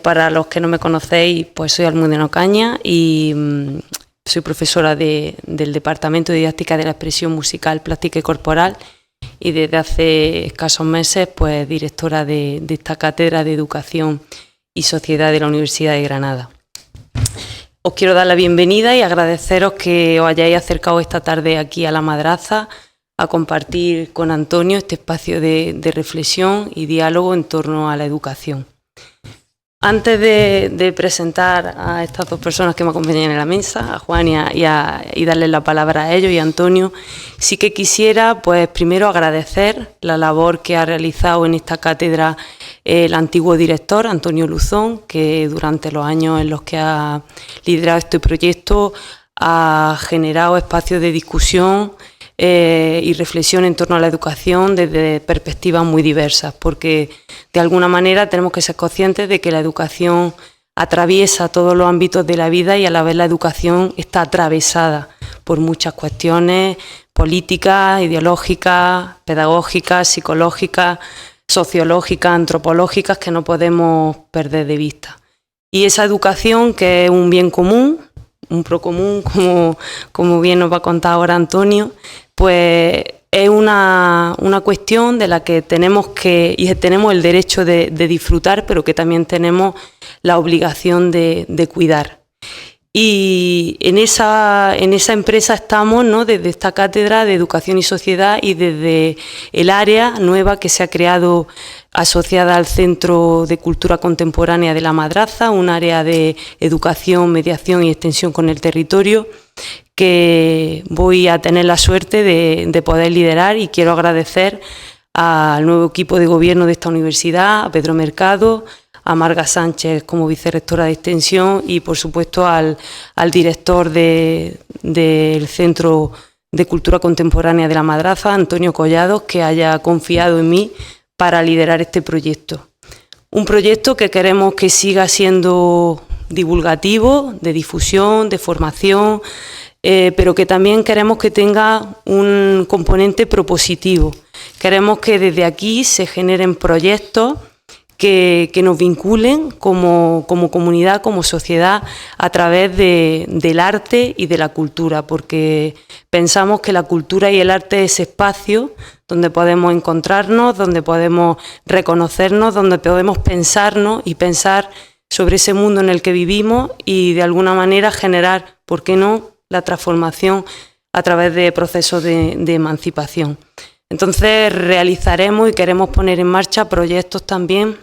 para los que no me conocéis, pues soy Almudena Ocaña y soy profesora del Departamento de Didáctica de la Expresión Musical, Plástica y Corporal, y desde hace escasos meses pues directora de esta cátedra de Educación y Sociedad de la Universidad de Granada. Os quiero dar la bienvenida y agradeceros que os hayáis acercado esta tarde aquí a la madraza a compartir con Antonio este espacio de reflexión y diálogo en torno a la educación. Antes de presentar a estas dos personas que me acompañan en la mesa, a Juan y darles la palabra a ellos y a Antonio, sí que quisiera pues primero agradecer la labor que ha realizado en esta cátedra el antiguo director, Antonio Luzón, que durante los años en los que ha liderado este proyecto ha generado espacios de discusión y reflexión en torno a la educación desde perspectivas muy diversas, porque de alguna manera tenemos que ser conscientes de que la educación atraviesa todos los ámbitos de la vida y a la vez la educación está atravesada por muchas cuestiones políticas, ideológicas, pedagógicas, psicológicas, sociológicas, antropológicas que no podemos perder de vista. Y esa educación, que es un bien común, un procomún, como bien nos va a contar ahora Antonio, pues es una cuestión de la que tenemos el derecho de disfrutar, pero que también tenemos la obligación de cuidar. Y en esa empresa estamos, ¿no?, desde esta cátedra de Educación y Sociedad y desde el área nueva que se ha creado asociada al Centro de Cultura Contemporánea de la Madraza, un área de educación, mediación y extensión con el territorio, que voy a tener la suerte de poder liderar, y quiero agradecer al nuevo equipo de gobierno de esta universidad, a Pedro Mercado, a Marga Sánchez como vicerrectora de extensión y por supuesto al director del Centro de Cultura Contemporánea de la Madraza, Antonio Collados, que haya confiado en mí para liderar este proyecto. Un proyecto que queremos que siga siendo divulgativo, de difusión, de formación, pero que también queremos que tenga un componente propositivo. Queremos que desde aquí se generen proyectos que nos vinculen como comunidad, como sociedad, a través del arte y de la cultura, porque pensamos que la cultura y el arte es ese espacio donde podemos encontrarnos, donde podemos reconocernos, donde podemos pensarnos y pensar sobre ese mundo en el que vivimos y de alguna manera generar, ¿por qué no?, la transformación a través de procesos de emancipación. Entonces realizaremos y queremos poner en marcha proyectos también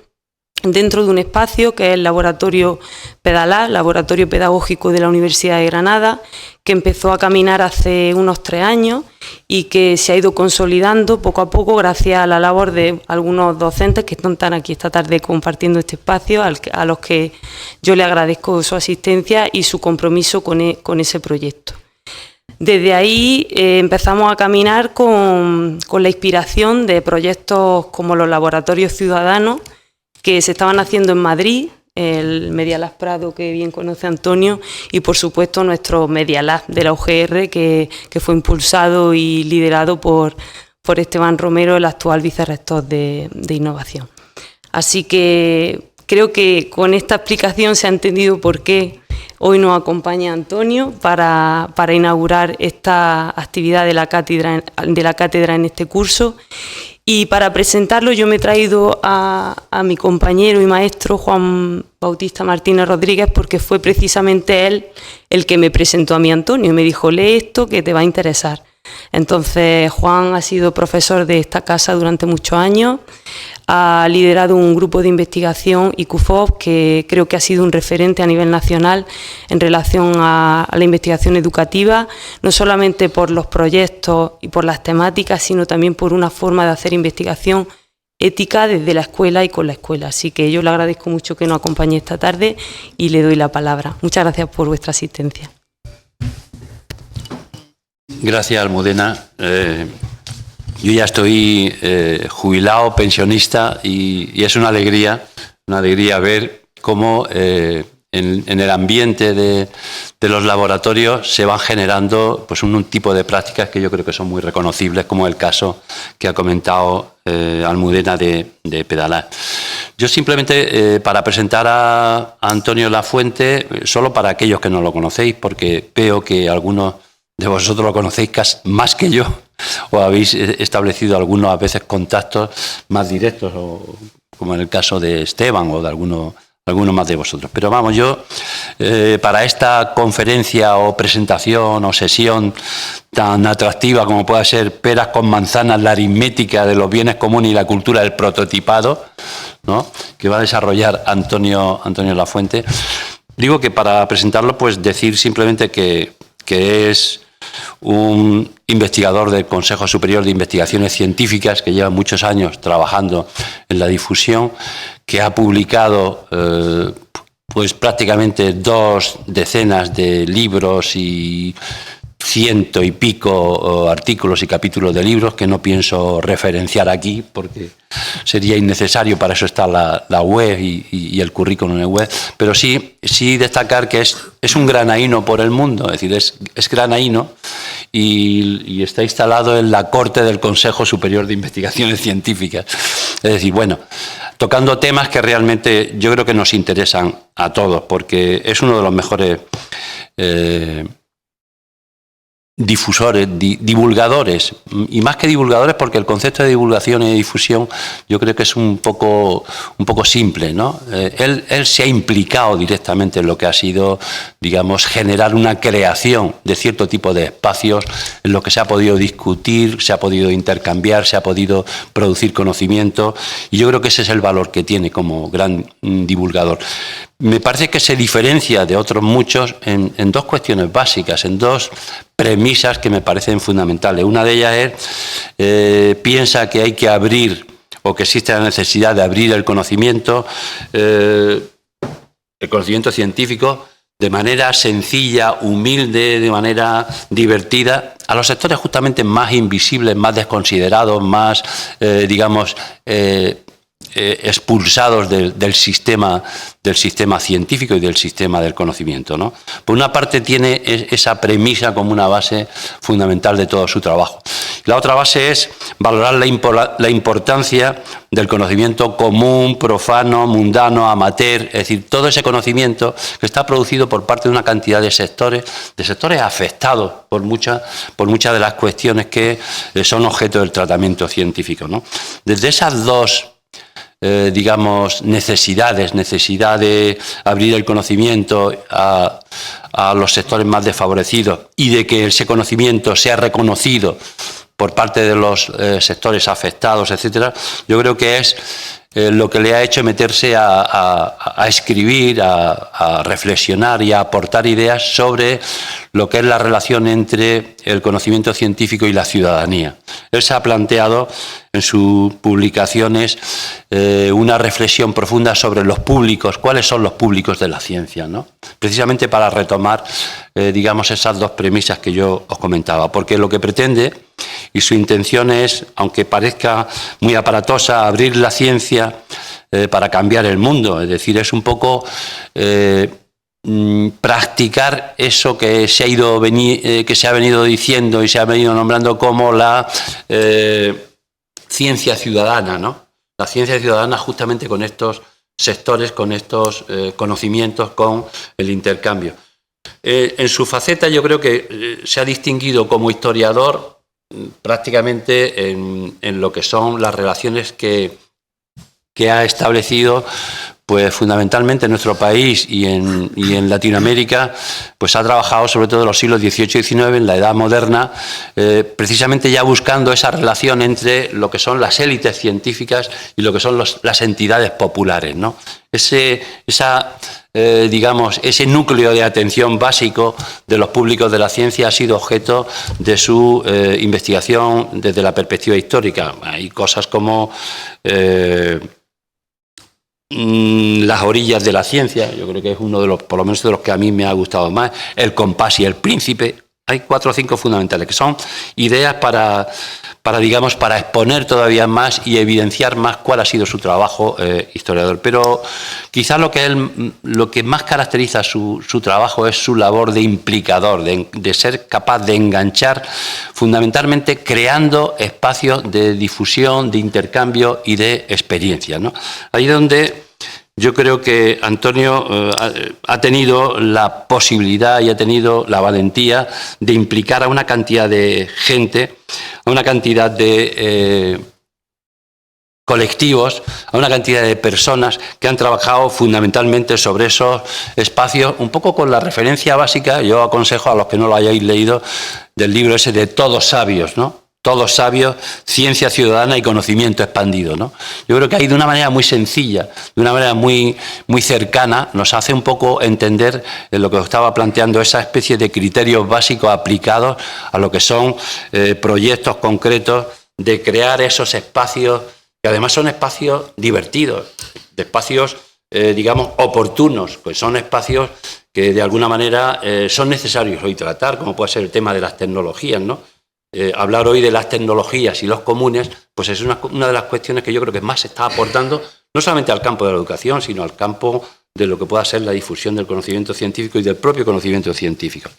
dentro de un espacio que es el Laboratorio Pedalá, Laboratorio Pedagógico de la Universidad de Granada, que empezó a caminar hace unos 3 años y que se ha ido consolidando poco a poco gracias a la labor de algunos docentes que están aquí esta tarde compartiendo este espacio, a los que yo le agradezco su asistencia y su compromiso con ese proyecto. Desde ahí empezamos a caminar con la inspiración de proyectos como los laboratorios ciudadanos que se estaban haciendo en Madrid, el Media Lab Prado, que bien conoce Antonio, y por supuesto nuestro Media Lab de la UGR, que fue impulsado y liderado por Esteban Romero, el actual vicerrector de Innovación. Así que creo que con esta explicación se ha entendido por qué hoy nos acompaña Antonio para inaugurar esta actividad de la cátedra en este curso. Y para presentarlo yo me he traído a mi compañero y maestro Juan Bautista Martínez Rodríguez, porque fue precisamente él el que me presentó a mí Antonio y me dijo: lee esto que te va a interesar. Entonces Juan ha sido profesor de esta casa durante muchos años, ha liderado un grupo de investigación ICUFOP que creo que ha sido un referente a nivel nacional en relación a la investigación educativa, no solamente por los proyectos y por las temáticas, sino también por una forma de hacer investigación ética desde la escuela y con la escuela. Así que yo le agradezco mucho que nos acompañe esta tarde y le doy la palabra. Muchas gracias por vuestra asistencia. Gracias, Almudena. Yo ya estoy jubilado, pensionista, y es una alegría ver cómo en el ambiente de los laboratorios se van generando pues un tipo de prácticas que yo creo que son muy reconocibles, como el caso que ha comentado Almudena de pedalar. Yo simplemente, para presentar a Antonio Lafuente, solo para aquellos que no lo conocéis, porque veo que algunos de vosotros lo conocéis más que yo, o habéis establecido algunos a veces contactos más directos, o como en el caso de Esteban o de algunos más de vosotros. Pero vamos, yo para esta conferencia o presentación o sesión tan atractiva como pueda ser Peras con manzanas, la aritmética de los bienes comunes y la cultura del prototipado, ¿no?, que va a desarrollar Antonio Lafuente, digo que para presentarlo, pues decir simplemente que es un investigador del Consejo Superior de Investigaciones Científicas que lleva muchos años trabajando en la difusión, que ha publicado pues prácticamente 2 decenas de libros y 100 y pico artículos y capítulos de libros que no pienso referenciar aquí porque sería innecesario, para eso está la web y el currículum en web, pero sí destacar que es un granaíno por el mundo, es decir, es granaíno y está instalado en la corte del Consejo Superior de Investigaciones Científicas. Es decir, bueno, tocando temas que realmente yo creo que nos interesan a todos, porque es uno de los mejores difusores, divulgadores, y más que divulgadores, porque el concepto de divulgación y de difusión yo creo que es un poco simple, ¿no? Él se ha implicado directamente en lo que ha sido, digamos, generar una creación de cierto tipo de espacios en los que se ha podido discutir, se ha podido intercambiar, se ha podido producir conocimiento, y yo creo que ese es el valor que tiene como gran divulgador. Me parece que se diferencia de otros muchos en 2 cuestiones básicas, en 2 premisas que me parecen fundamentales. Una de ellas es, piensa que hay que abrir, o que existe la necesidad de abrir el conocimiento científico de manera sencilla, humilde, de manera divertida, a los sectores justamente más invisibles, más desconsiderados, más, digamos, expulsados del sistema científico y del sistema del conocimiento, ¿no? Por una parte tiene esa premisa como una base fundamental de todo su trabajo. La otra base es valorar la importancia del conocimiento común, profano, mundano, amateur, es decir, todo ese conocimiento que está producido por parte de una cantidad de sectores afectados por muchas de las cuestiones que son objeto del tratamiento científico, ¿no? Desde esas 2 digamos, necesidad de abrir el conocimiento a los sectores más desfavorecidos y de que ese conocimiento sea reconocido por parte de los sectores afectados, etcétera, yo creo que es lo que le ha hecho meterse a escribir, a reflexionar y a aportar ideas sobre lo que es la relación entre el conocimiento científico y la ciudadanía. Él se ha planteado en sus publicaciones una reflexión profunda sobre los públicos, cuáles son los públicos de la ciencia, ¿no? Precisamente para retomar, digamos, esas 2 premisas que yo os comentaba, porque lo que pretende y su intención es, aunque parezca muy aparatosa, abrir la ciencia para cambiar el mundo, es decir, es un poco practicar eso que se ha venido diciendo y se ha venido nombrando como la ciencia ciudadana, ¿no? La ciencia ciudadana justamente con estos sectores, con estos conocimientos, con el intercambio. En su faceta yo creo que se ha distinguido como historiador prácticamente en lo que son las relaciones que ha establecido, pues fundamentalmente en nuestro país y en Latinoamérica, pues ha trabajado sobre todo en los siglos XVIII y XIX, en la Edad Moderna, precisamente ya buscando esa relación entre lo que son las élites científicas y lo que son las entidades populares, ¿no? Digamos, ese núcleo de atención básico de los públicos de la ciencia ha sido objeto de su investigación desde la perspectiva histórica. Hay cosas como las orillas de la ciencia, yo creo que es uno de los, por lo menos de los que a mí me ha gustado más, El compás y el príncipe. Hay 4 o 5 fundamentales, que son ideas para digamos, para exponer todavía más y evidenciar más cuál ha sido su trabajo historiador. Pero quizás lo que más caracteriza su trabajo es su labor de implicador, de ser capaz de enganchar, fundamentalmente creando espacios de difusión, de intercambio y de experiencia, ¿no? Ahí donde yo creo que Antonio ha tenido la posibilidad y ha tenido la valentía de implicar a una cantidad de gente, a una cantidad de colectivos, a una cantidad de personas que han trabajado fundamentalmente sobre esos espacios, un poco con la referencia básica, yo aconsejo a los que no lo hayáis leído, del libro ese de Todos Sabios, ¿no? Todos sabios, ciencia ciudadana y conocimiento expandido, ¿no? Yo creo que ahí de una manera muy sencilla, de una manera muy cercana, nos hace un poco entender lo que os estaba planteando, esa especie de criterios básicos aplicados a lo que son proyectos concretos de crear esos espacios, que además son espacios divertidos, de espacios, digamos, oportunos, pues son espacios que de alguna manera son necesarios hoy tratar, como puede ser el tema de las tecnologías, ¿no? Hablar hoy de las tecnologías y los comunes, pues es una de las cuestiones que yo creo que más se está aportando, no solamente al campo de la educación, sino al campo de lo que pueda ser la difusión del conocimiento científico y del propio conocimiento científico.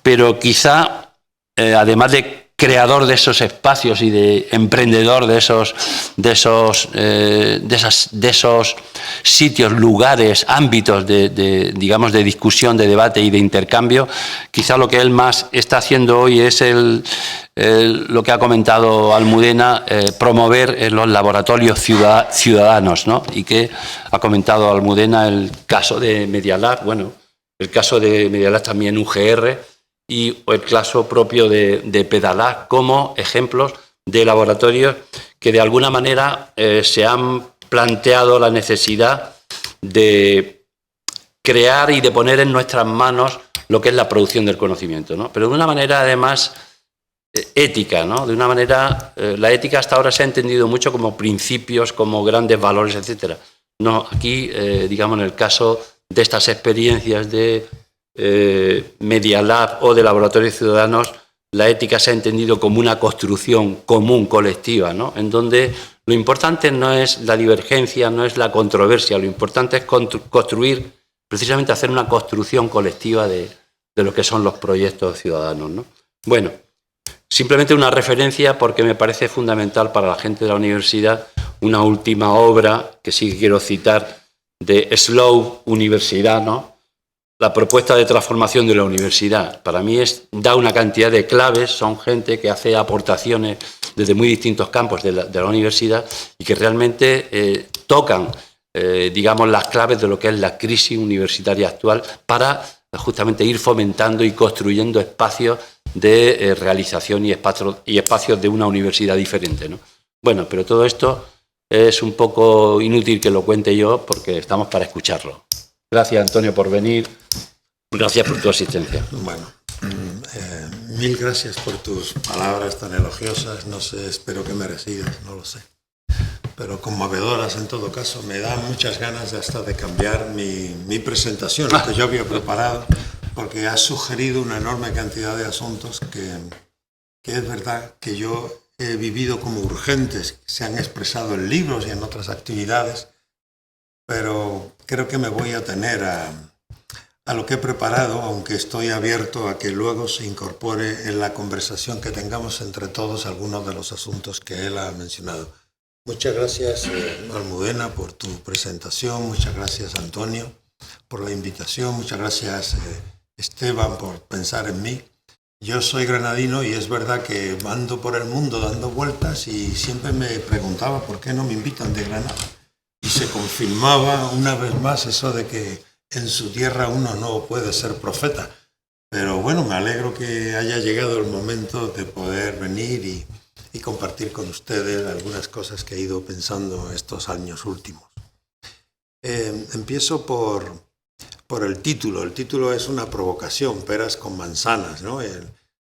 Pero quizá, además de creador de esos espacios y de emprendedor de esos sitios, lugares, ámbitos digamos, de discusión, de debate y de intercambio, quizá lo que él más está haciendo hoy es lo que ha comentado Almudena, promover los laboratorios ciudadanos, ¿no? Y que ha comentado Almudena el caso de Media Lab, bueno, el caso de Media Lab también UGR, y el caso propio de Pedalab como ejemplos de laboratorios que de alguna manera se han planteado la necesidad de crear y de poner en nuestras manos lo que es la producción del conocimiento, ¿no? Pero de una manera además ética, ¿no? De una manera, la ética hasta ahora se ha entendido mucho como principios, como grandes valores, etcétera. No, aquí, digamos, en el caso de estas experiencias de Media Lab o de laboratorios ciudadanos, la ética se ha entendido como una construcción común, colectiva, ¿no? En donde lo importante no es la divergencia, no es la controversia, lo importante es construir, precisamente hacer una construcción colectiva de lo que son los proyectos ciudadanos, ¿no? Bueno, simplemente una referencia porque me parece fundamental para la gente de la universidad, una última obra que sí que quiero citar de Slow Universidad, ¿no? La propuesta de transformación de la universidad. Para mí da una cantidad de claves, son gente que hace aportaciones desde muy distintos campos de la universidad y que realmente tocan, digamos, las claves de lo que es la crisis universitaria actual para justamente ir fomentando y construyendo espacios de realización y espacios de una universidad diferente, ¿no? Bueno, pero todo esto es un poco inútil que lo cuente yo porque estamos para escucharlo. Gracias, Antonio, por venir. Gracias por tu asistencia. Bueno, mil gracias por tus palabras tan elogiosas. No sé, espero que merecidas, no lo sé. Pero conmovedoras en todo caso. Me da muchas ganas hasta de cambiar mi presentación, lo que yo había preparado, porque has sugerido una enorme cantidad de asuntos que es verdad que yo he vivido como urgentes, que se han expresado en libros y en otras actividades, pero creo que me voy a atener a lo que he preparado, aunque estoy abierto a que luego se incorpore en la conversación que tengamos entre todos algunos de los asuntos que él ha mencionado. Muchas gracias, Almudena, por tu presentación. Muchas gracias, Antonio, por la invitación. Muchas gracias, Esteban, por pensar en mí. Yo soy granadino y es verdad que ando por el mundo dando vueltas y siempre me preguntaba por qué no me invitan de Granada. Y se confirmaba una vez más eso de que en su tierra uno no puede ser profeta. Pero bueno, me alegro que haya llegado el momento de poder venir y compartir con ustedes algunas cosas que he ido pensando estos años últimos. Empiezo por el título. El título es una provocación, peras con manzanas, ¿no?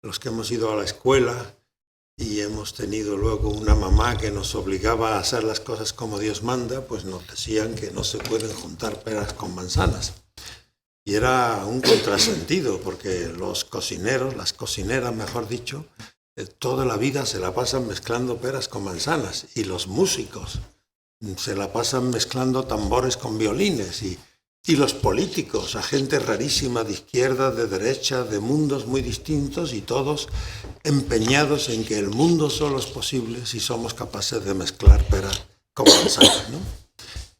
Los que hemos ido a la escuela y hemos tenido luego una mamá que nos obligaba a hacer las cosas como Dios manda, pues nos decían que no se pueden juntar peras con manzanas. Y era un contrasentido, porque los cocineros, las cocineras, mejor dicho, toda la vida se la pasan mezclando peras con manzanas, y los músicos se la pasan mezclando tambores con violines, y los políticos, a gente rarísima de izquierda, de derecha, de mundos muy distintos, y todos empeñados en que el mundo solo es posible si somos capaces de mezclar peras con manzanas, ¿no?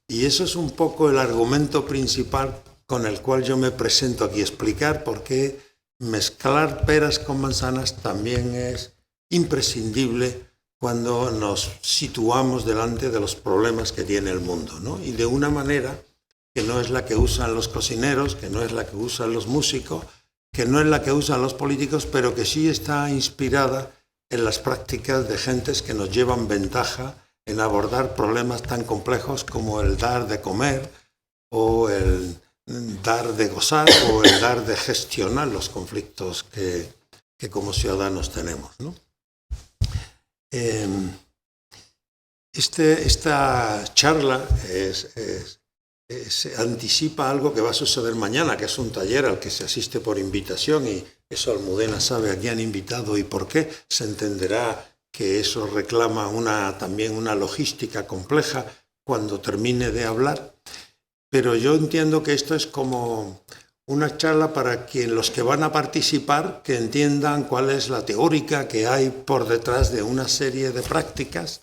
Y eso es un poco el argumento principal con el cual yo me presento aquí, explicar por qué mezclar peras con manzanas también es imprescindible cuando nos situamos delante de los problemas que tiene el mundo, ¿no? Y de una manera que no es la que usan los cocineros, que no es la que usan los músicos, que no es la que usan los políticos, pero que sí está inspirada en las prácticas de gentes que nos llevan ventaja en abordar problemas tan complejos como el dar de comer, o el dar de gozar, o el dar de gestionar los conflictos que como ciudadanos tenemos, ¿no? Esta charla se anticipa algo que va a suceder mañana, que es un taller al que se asiste por invitación, y eso Almudena sabe a quién han invitado y por qué. Se entenderá que eso reclama también una logística compleja cuando termine de hablar, pero yo entiendo que esto es como una charla para los que van a participar, que entiendan cuál es la teórica que hay por detrás de una serie de prácticas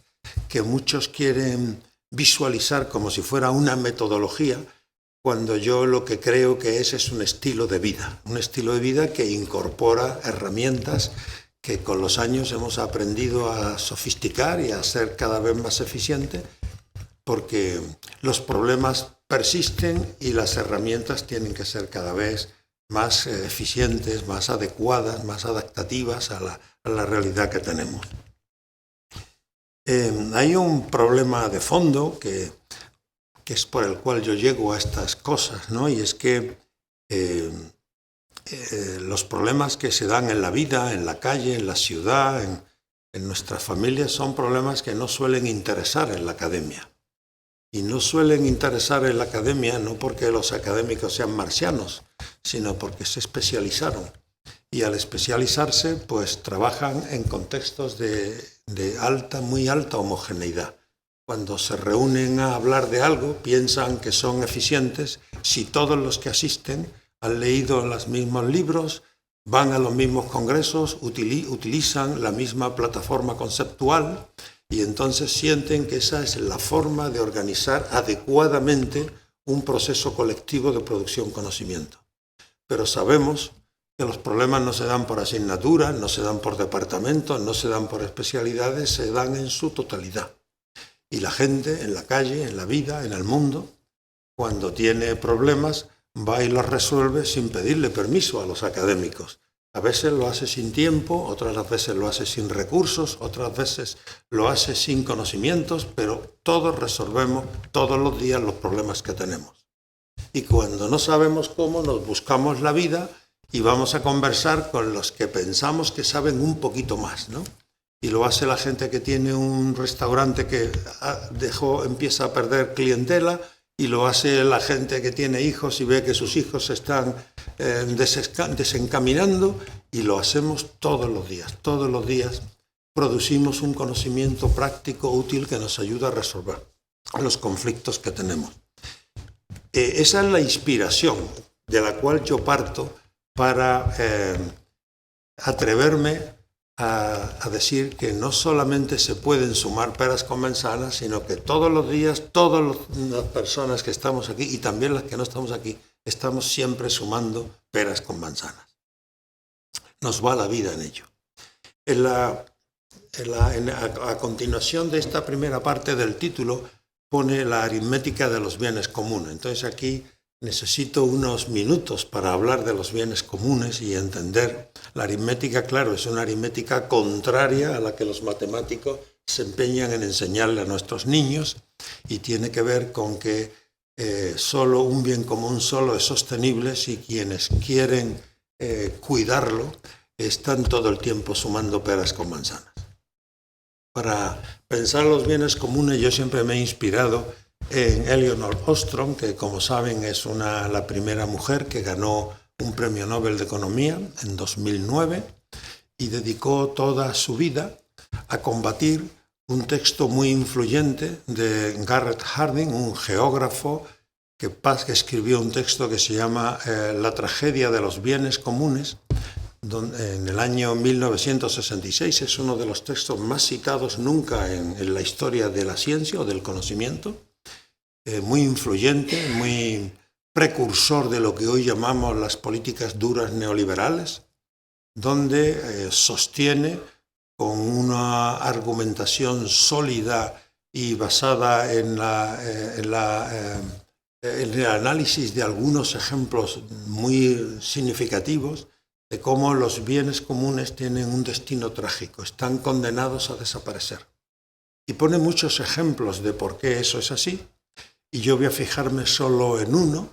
que muchos quieren visualizar como si fuera una metodología, cuando yo lo que creo que es un estilo de vida que incorpora herramientas que con los años hemos aprendido a sofisticar y a ser cada vez más eficientes, porque los problemas persisten y las herramientas tienen que ser cada vez más eficientes, más adecuadas, más adaptativas a la realidad que tenemos. Hay un problema de fondo que es por el cual yo llego a estas cosas, ¿no? Y es que los problemas que se dan en la vida, en la calle, en la ciudad, en nuestras familias, son problemas que no suelen interesar en la academia. Y no suelen interesar en la academia no porque los académicos sean marcianos, sino porque se especializaron. Y al especializarse, pues trabajan en contextos de muy alta homogeneidad. Cuando se reúnen a hablar de algo, piensan que son eficientes si todos los que asisten han leído los mismos libros, van a los mismos congresos, utilizan la misma plataforma conceptual, y entonces sienten que esa es la forma de organizar adecuadamente un proceso colectivo de producción conocimiento. Pero sabemos que los problemas no se dan por asignaturas, no se dan por departamentos, no se dan por especialidades, se dan en su totalidad. Y la gente en la calle, en la vida, en el mundo, cuando tiene problemas, va y los resuelve sin pedirle permiso a los académicos. A veces lo hace sin tiempo, otras veces lo hace sin recursos, otras veces lo hace sin conocimientos, pero todos resolvemos todos los días los problemas que tenemos. Y cuando no sabemos cómo, nos buscamos la vida y vamos a conversar con los que pensamos que saben un poquito más, ¿no? Y lo hace la gente que tiene un restaurante que empieza a perder clientela, y lo hace la gente que tiene hijos y ve que sus hijos se están desencaminando, y lo hacemos todos los días. Todos los días producimos un conocimiento práctico útil que nos ayuda a resolver los conflictos que tenemos. Esa es la inspiración de la cual yo parto para atreverme a decir que no solamente se pueden sumar peras con manzanas, sino que todos los días, todas las personas que estamos aquí y también las que no estamos aquí, estamos siempre sumando peras con manzanas. Nos va la vida en ello. A continuación de esta primera parte del título pone la aritmética de los bienes comunes. Entonces aquí necesito unos minutos para hablar de los bienes comunes y entender. La aritmética, claro, es una aritmética contraria a la que los matemáticos se empeñan en enseñarle a nuestros niños, y tiene que ver con que solo un bien común solo es sostenible si quienes quieren cuidarlo están todo el tiempo sumando peras con manzanas. Para pensar los bienes comunes yo siempre me he inspirado en Eleanor Ostrom, que como saben es la primera mujer que ganó un premio Nobel de Economía en 2009, y dedicó toda su vida a combatir un texto muy influyente de Garrett Hardin, un geógrafo que escribió un texto que se llama La tragedia de los bienes comunes, en el año 1966. Es uno de los textos más citados nunca en la historia de la ciencia o del conocimiento, muy influyente, muy precursor de lo que hoy llamamos las políticas duras neoliberales, donde sostiene con una argumentación sólida y basada en el análisis de algunos ejemplos muy significativos de cómo los bienes comunes tienen un destino trágico, están condenados a desaparecer. Y pone muchos ejemplos de por qué eso es así, y yo voy a fijarme solo en uno.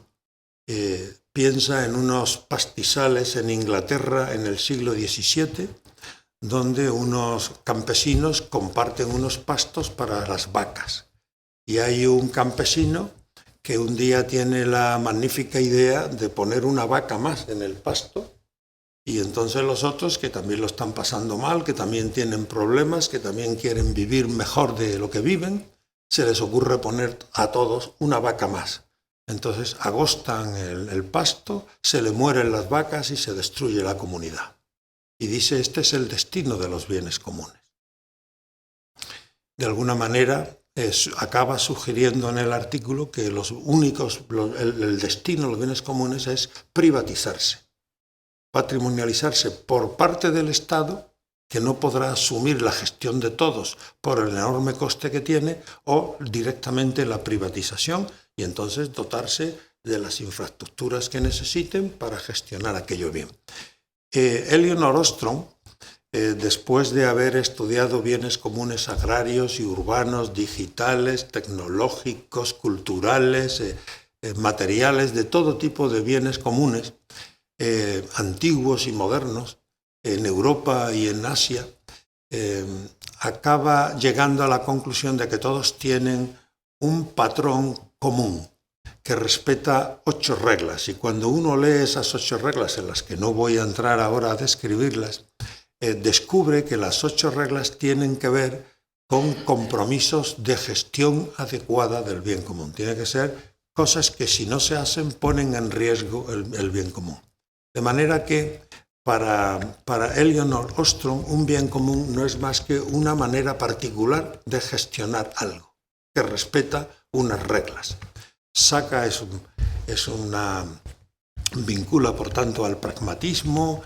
Piensa en unos pastizales en Inglaterra en el siglo XVII, donde unos campesinos comparten unos pastos para las vacas. Y hay un campesino que un día tiene la magnífica idea de poner una vaca más en el pasto, y entonces los otros, que también lo están pasando mal, que también tienen problemas, que también quieren vivir mejor de lo que viven, se les ocurre poner a todos una vaca más. Entonces agostan el pasto, se le mueren las vacas y se destruye la comunidad. Y dice, este es el destino de los bienes comunes. De alguna manera acaba sugiriendo en el artículo que el destino de los bienes comunes es privatizarse, patrimonializarse por parte del Estado, que no podrá asumir la gestión de todos por el enorme coste que tiene, o directamente la privatización, y entonces dotarse de las infraestructuras que necesiten para gestionar aquello bien. Elinor Ostrom, después de haber estudiado bienes comunes agrarios y urbanos, digitales, tecnológicos, culturales, materiales, de todo tipo de bienes comunes, antiguos y modernos, en Europa y en Asia, acaba llegando a la conclusión de que todos tienen un patrón común que respeta 8 reglas. Y cuando uno lee esas 8 reglas, en las que no voy a entrar ahora a describirlas, descubre que las 8 reglas tienen que ver con compromisos de gestión adecuada del bien común. Tienen que ser cosas que, si no se hacen, ponen en riesgo el bien común. De manera que para Elinor Ostrom, un bien común no es más que una manera particular de gestionar algo, que respeta unas reglas. Vincula, por tanto, al pragmatismo,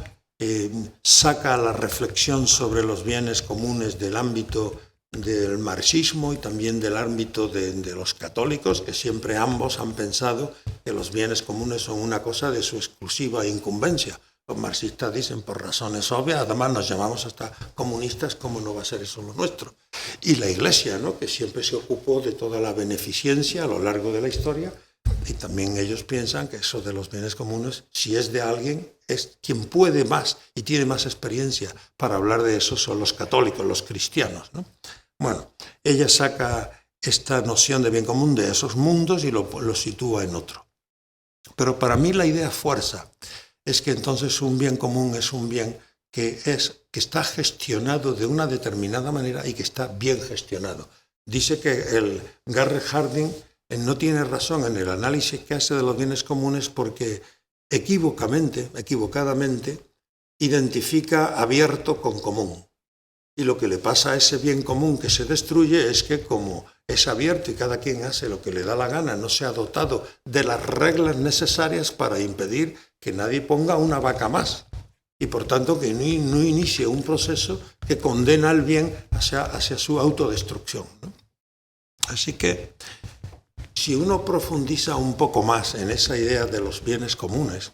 saca la reflexión sobre los bienes comunes del ámbito del marxismo y también del ámbito de los católicos, que siempre ambos han pensado que los bienes comunes son una cosa de su exclusiva incumbencia. Los marxistas dicen, por razones obvias, además nos llamamos hasta comunistas, ¿cómo no va a ser eso lo nuestro? Y la Iglesia, ¿no?, que siempre se ocupó de toda la beneficencia a lo largo de la historia, y también ellos piensan que eso de los bienes comunes, si es de alguien, es quien puede más y tiene más experiencia para hablar de eso, son los católicos, los cristianos, ¿no? Bueno, ella saca esta noción de bien común de esos mundos y lo sitúa en otro. Pero para mí la idea fuerza es que entonces un bien común es un bien que está gestionado de una determinada manera y que está bien gestionado. Dice que el Garrett Hardin no tiene razón en el análisis que hace de los bienes comunes, porque equivocadamente, identifica abierto con común. Y lo que le pasa a ese bien común que se destruye es que, como es abierto y cada quien hace lo que le da la gana, no se ha dotado de las reglas necesarias para impedir que nadie ponga una vaca más. Y por tanto que no inicie un proceso que condena al bien hacia su autodestrucción, ¿no? Así que, si uno profundiza un poco más en esa idea de los bienes comunes,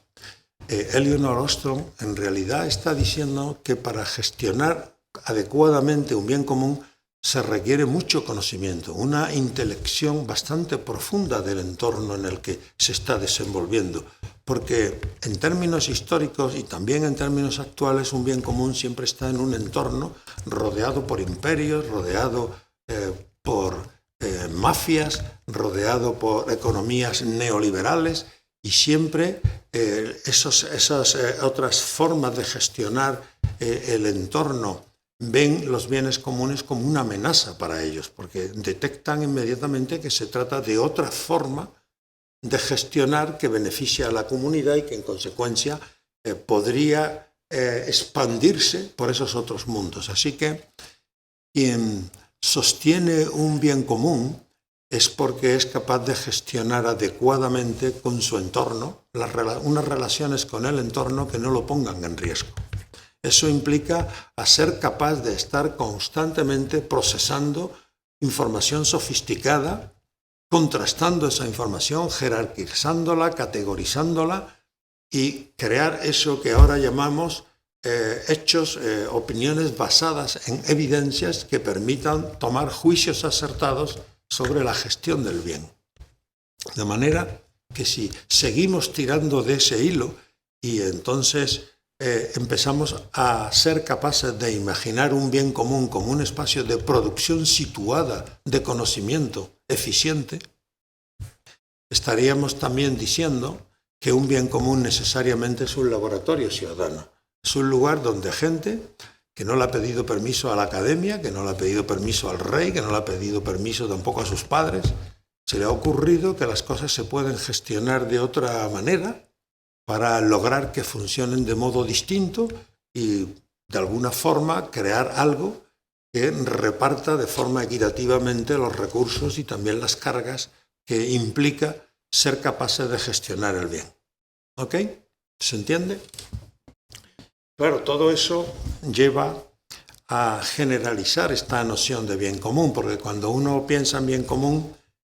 Elinor Ostrom en realidad está diciendo que para gestionar adecuadamente un bien común se requiere mucho conocimiento, una intelección bastante profunda del entorno en el que se está desenvolviendo, porque en términos históricos y también en términos actuales, un bien común siempre está en un entorno rodeado por imperios, rodeado por mafias, rodeado por economías neoliberales, y siempre esas otras formas de gestionar el entorno ven los bienes comunes como una amenaza para ellos, porque detectan inmediatamente que se trata de otra forma de gestionar que beneficia a la comunidad y que en consecuencia podría expandirse por esos otros mundos. Así que quien sostiene un bien común es porque es capaz de gestionar adecuadamente con su entorno unas relaciones con el entorno que no lo pongan en riesgo. Eso implica a ser capaz de estar constantemente procesando información sofisticada, contrastando esa información, jerarquizándola, categorizándola y crear eso que ahora llamamos hechos, opiniones basadas en evidencias que permitan tomar juicios acertados sobre la gestión del bien. De manera que si seguimos tirando de ese hilo y entonces empezamos a ser capaces de imaginar un bien común como un espacio de producción situada de conocimiento eficiente, estaríamos también diciendo que un bien común necesariamente es un laboratorio ciudadano. Es un lugar donde gente que no le ha pedido permiso a la academia, que no le ha pedido permiso al rey, que no le ha pedido permiso tampoco a sus padres, se le ha ocurrido que las cosas se pueden gestionar de otra manera para lograr que funcionen de modo distinto y de alguna forma crear algo que reparta de forma equitativamente los recursos y también las cargas que implica ser capaces de gestionar el bien. ¿Ok? ¿Se entiende? Claro, todo eso lleva a generalizar esta noción de bien común, porque cuando uno piensa en bien común,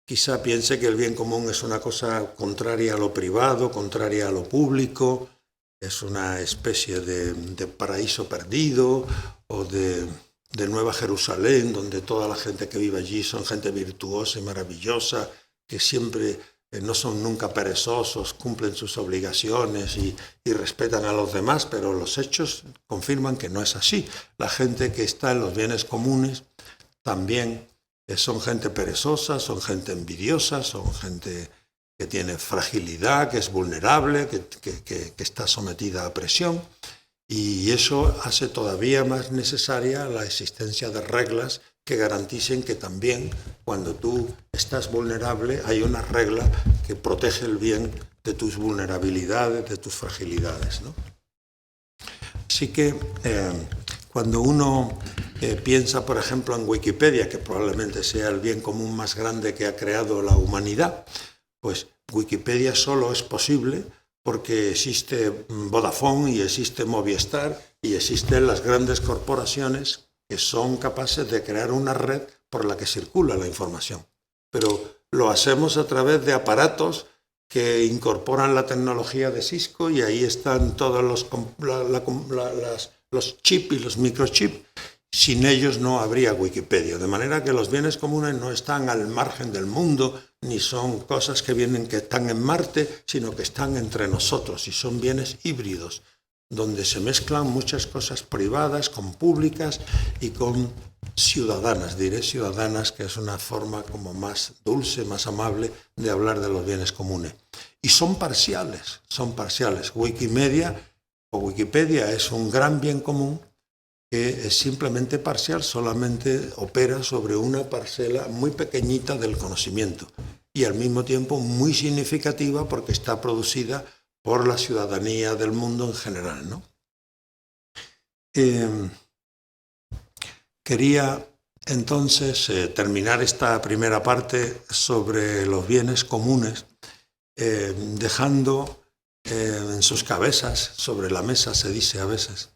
quizá piense que el bien común es una cosa contraria a lo privado, contraria a lo público, es una especie de paraíso perdido o de Nueva Jerusalén, donde toda la gente que vive allí son gente virtuosa y maravillosa, que siempre no son nunca perezosos, cumplen sus obligaciones y respetan a los demás, pero los hechos confirman que no es así. La gente que está en los bienes comunes también son gente perezosa, son gente envidiosa, son gente que tiene fragilidad, que es vulnerable, que está sometida a presión, y eso hace todavía más necesaria la existencia de reglas que garanticen que también cuando tú estás vulnerable hay una regla que protege el bien de tus vulnerabilidades, de tus fragilidades, ¿no? Así que cuando uno piensa, por ejemplo, en Wikipedia, que probablemente sea el bien común más grande que ha creado la humanidad, pues Wikipedia solo es posible porque existe Vodafone y existe Movistar y existen las grandes corporaciones que son capaces de crear una red por la que circula la información. Pero lo hacemos a través de aparatos que incorporan la tecnología de Cisco y ahí están todos los chips y los microchips. Sin ellos no habría Wikipedia. De manera que los bienes comunes no están al margen del mundo, ni son cosas que están en Marte, sino que están entre nosotros y son bienes híbridos, donde se mezclan muchas cosas privadas con públicas y con ciudadanas. Diré ciudadanas, que es una forma como más dulce, más amable de hablar de los bienes comunes. Y son parciales, son parciales. Wikimedia o Wikipedia es un gran bien común que es simplemente parcial, solamente opera sobre una parcela muy pequeñita del conocimiento y al mismo tiempo muy significativa porque está producida por la ciudadanía del mundo en general, ¿no? Quería entonces terminar esta primera parte sobre los bienes comunes, dejando en sus cabezas, sobre la mesa se dice a veces,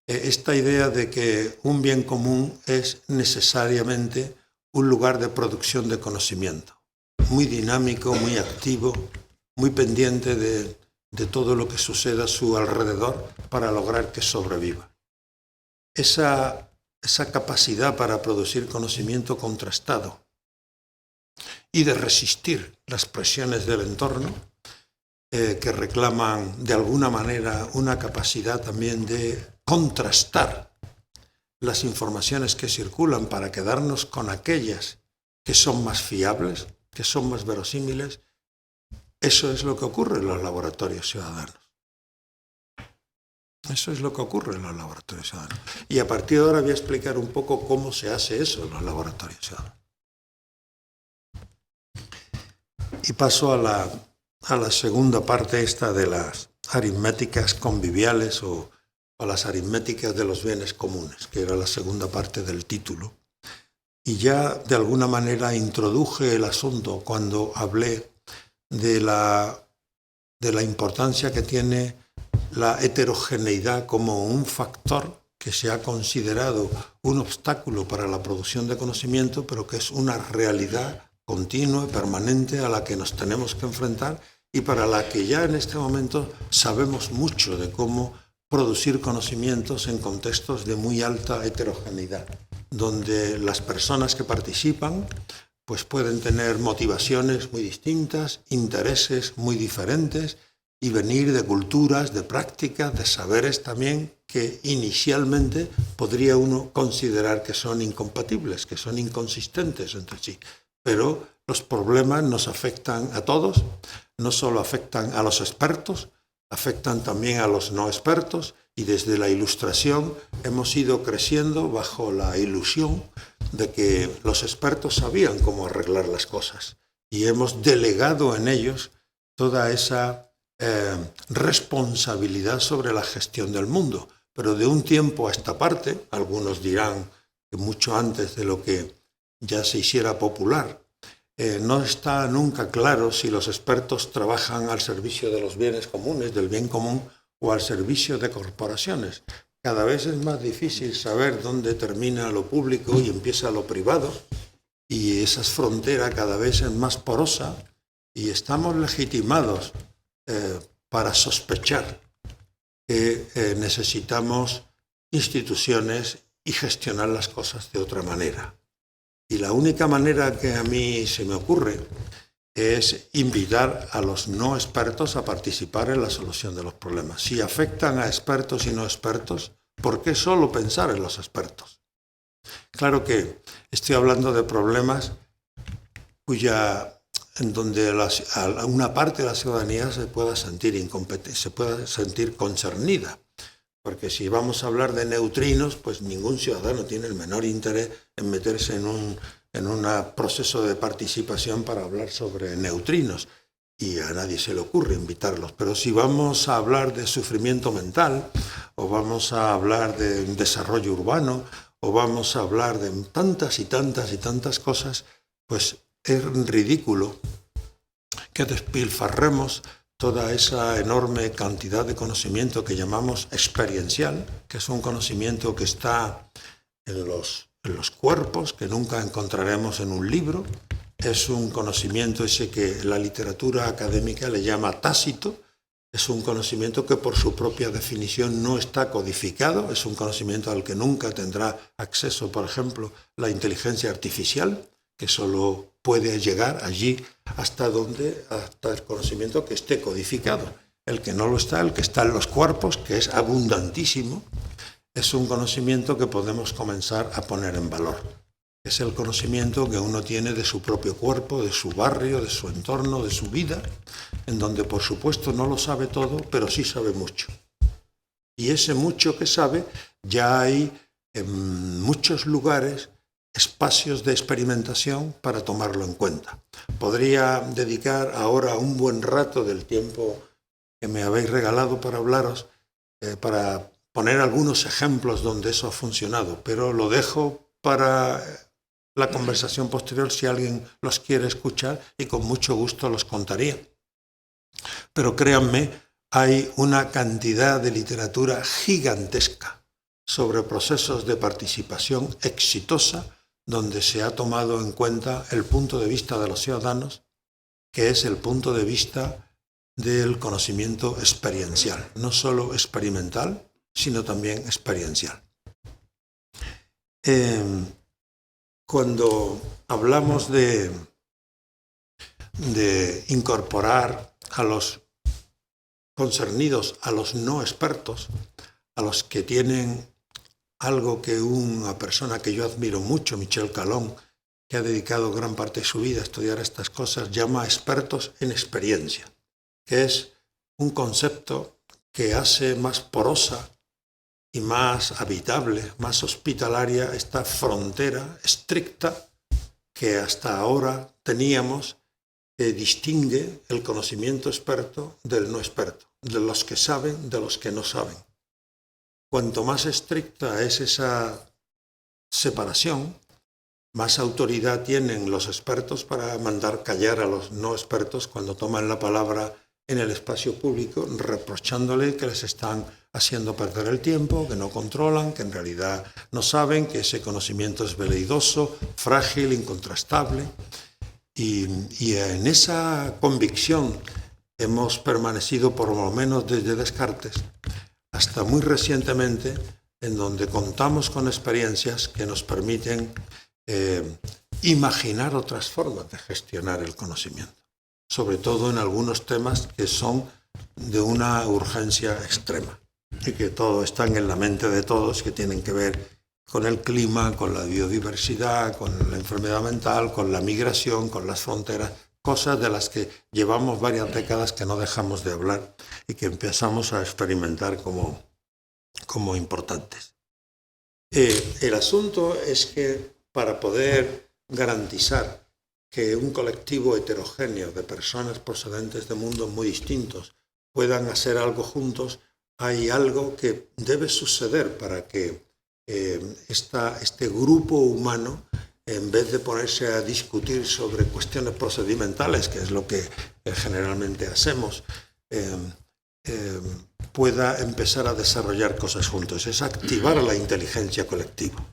esta idea de que un bien común es necesariamente un lugar de producción de conocimiento, muy dinámico, muy activo, muy pendiente de todo lo que suceda a su alrededor para lograr que sobreviva. Esa capacidad para producir conocimiento contrastado y de resistir las presiones del entorno, que reclaman de alguna manera una capacidad también de contrastar las informaciones que circulan para quedarnos con aquellas que son más fiables, que son más verosímiles. Eso es lo que ocurre en los laboratorios ciudadanos. Eso es lo que ocurre en los laboratorios ciudadanos. Y a partir de ahora voy a explicar un poco cómo se hace eso en los laboratorios ciudadanos. Y paso a la segunda parte esta de las aritméticas conviviales o las aritméticas de los bienes comunes, que era la segunda parte del título. Y ya de alguna manera introduje el asunto cuando hablé de la importancia que tiene la heterogeneidad como un factor que se ha considerado un obstáculo para la producción de conocimiento, pero que es una realidad continua y permanente a la que nos tenemos que enfrentar y para la que ya en este momento sabemos mucho de cómo producir conocimientos en contextos de muy alta heterogeneidad, donde las personas que participan pues pueden tener motivaciones muy distintas, intereses muy diferentes y venir de culturas, de prácticas, de saberes también que inicialmente podría uno considerar que son incompatibles, que son inconsistentes entre sí. Pero los problemas nos afectan a todos, no solo afectan a los expertos, afectan también a los no expertos y desde la Ilustración hemos ido creciendo bajo la ilusión de que los expertos sabían cómo arreglar las cosas y hemos delegado en ellos toda esa responsabilidad sobre la gestión del mundo. Pero de un tiempo a esta parte, algunos dirán que mucho antes de lo que ya se hiciera popular, no está nunca claro si los expertos trabajan al servicio de los bienes comunes, del bien común, o al servicio de corporaciones. Cada vez es más difícil saber dónde termina lo público y empieza lo privado, y esa frontera cada vez es más porosa, y estamos legitimados para sospechar que necesitamos instituciones y gestionar las cosas de otra manera. Y la única manera que a mí se me ocurre es invitar a los no expertos a participar en la solución de los problemas. Si afectan a expertos y no expertos, ¿por qué solo pensar en los expertos? Claro que estoy hablando de problemas en donde una parte de la ciudadanía se pueda sentir incompetente, se pueda sentir concernida. Porque si vamos a hablar de neutrinos, pues ningún ciudadano tiene el menor interés en meterse en un proceso de participación para hablar sobre neutrinos. Y a nadie se le ocurre invitarlos. Pero si vamos a hablar de sufrimiento mental, o vamos a hablar de desarrollo urbano, o vamos a hablar de tantas y tantas y tantas cosas, pues es ridículo que despilfarremos toda esa enorme cantidad de conocimiento que llamamos experiencial, que es un conocimiento que está en los cuerpos, que nunca encontraremos en un libro. Es un conocimiento ese que la literatura académica le llama tácito. Es un conocimiento que por su propia definición no está codificado. Es un conocimiento al que nunca tendrá acceso, por ejemplo, la inteligencia artificial, que solo puede llegar allí hasta el conocimiento que esté codificado. El que no lo está, el que está en los cuerpos, que es abundantísimo, es un conocimiento que podemos comenzar a poner en valor. Es el conocimiento que uno tiene de su propio cuerpo, de su barrio, de su entorno, de su vida, en donde por supuesto no lo sabe todo, pero sí sabe mucho. Y ese mucho que sabe, ya hay en muchos lugares espacios de experimentación para tomarlo en cuenta. Podría dedicar ahora un buen rato del tiempo que me habéis regalado para hablaros, para poner algunos ejemplos donde eso ha funcionado, pero lo dejo para la conversación posterior si alguien los quiere escuchar y con mucho gusto los contaría. Pero créanme, hay una cantidad de literatura gigantesca sobre procesos de participación exitosa donde se ha tomado en cuenta el punto de vista de los ciudadanos, que es el punto de vista del conocimiento experiencial, no solo experimental, sino también experiencial. Cuando hablamos de incorporar a los concernidos, a los no expertos, a los que tienen algo que una persona que yo admiro mucho, Michel Calón, que ha dedicado gran parte de su vida a estudiar estas cosas, llama expertos en experiencia, que es un concepto que hace más porosa y más habitable, más hospitalaria esta frontera estricta que hasta ahora teníamos, que distingue el conocimiento experto del no experto, de los que saben, de los que no saben. Cuanto más estricta es esa separación, más autoridad tienen los expertos para mandar callar a los no expertos cuando toman la palabra en el espacio público, reprochándole que les están haciendo perder el tiempo, que no controlan, que en realidad no saben, que ese conocimiento es veleidoso, frágil, incontrastable. Y en esa convicción hemos permanecido por lo menos desde Descartes hasta muy recientemente, en donde contamos con experiencias que nos permiten imaginar otras formas de gestionar el conocimiento, sobre todo en algunos temas que son de una urgencia extrema y que todos están en la mente de todos, que tienen que ver con el clima, con la biodiversidad, con la enfermedad mental, con la migración, con las fronteras, cosas de las que llevamos varias décadas que no dejamos de hablar y que empezamos a experimentar como importantes. El asunto es que para poder garantizar que un colectivo heterogéneo de personas procedentes de mundos muy distintos puedan hacer algo juntos, hay algo que debe suceder para que este grupo humano, en vez de ponerse a discutir sobre cuestiones procedimentales, que es lo que generalmente hacemos, pueda empezar a desarrollar cosas juntos. Es activar la inteligencia colectiva.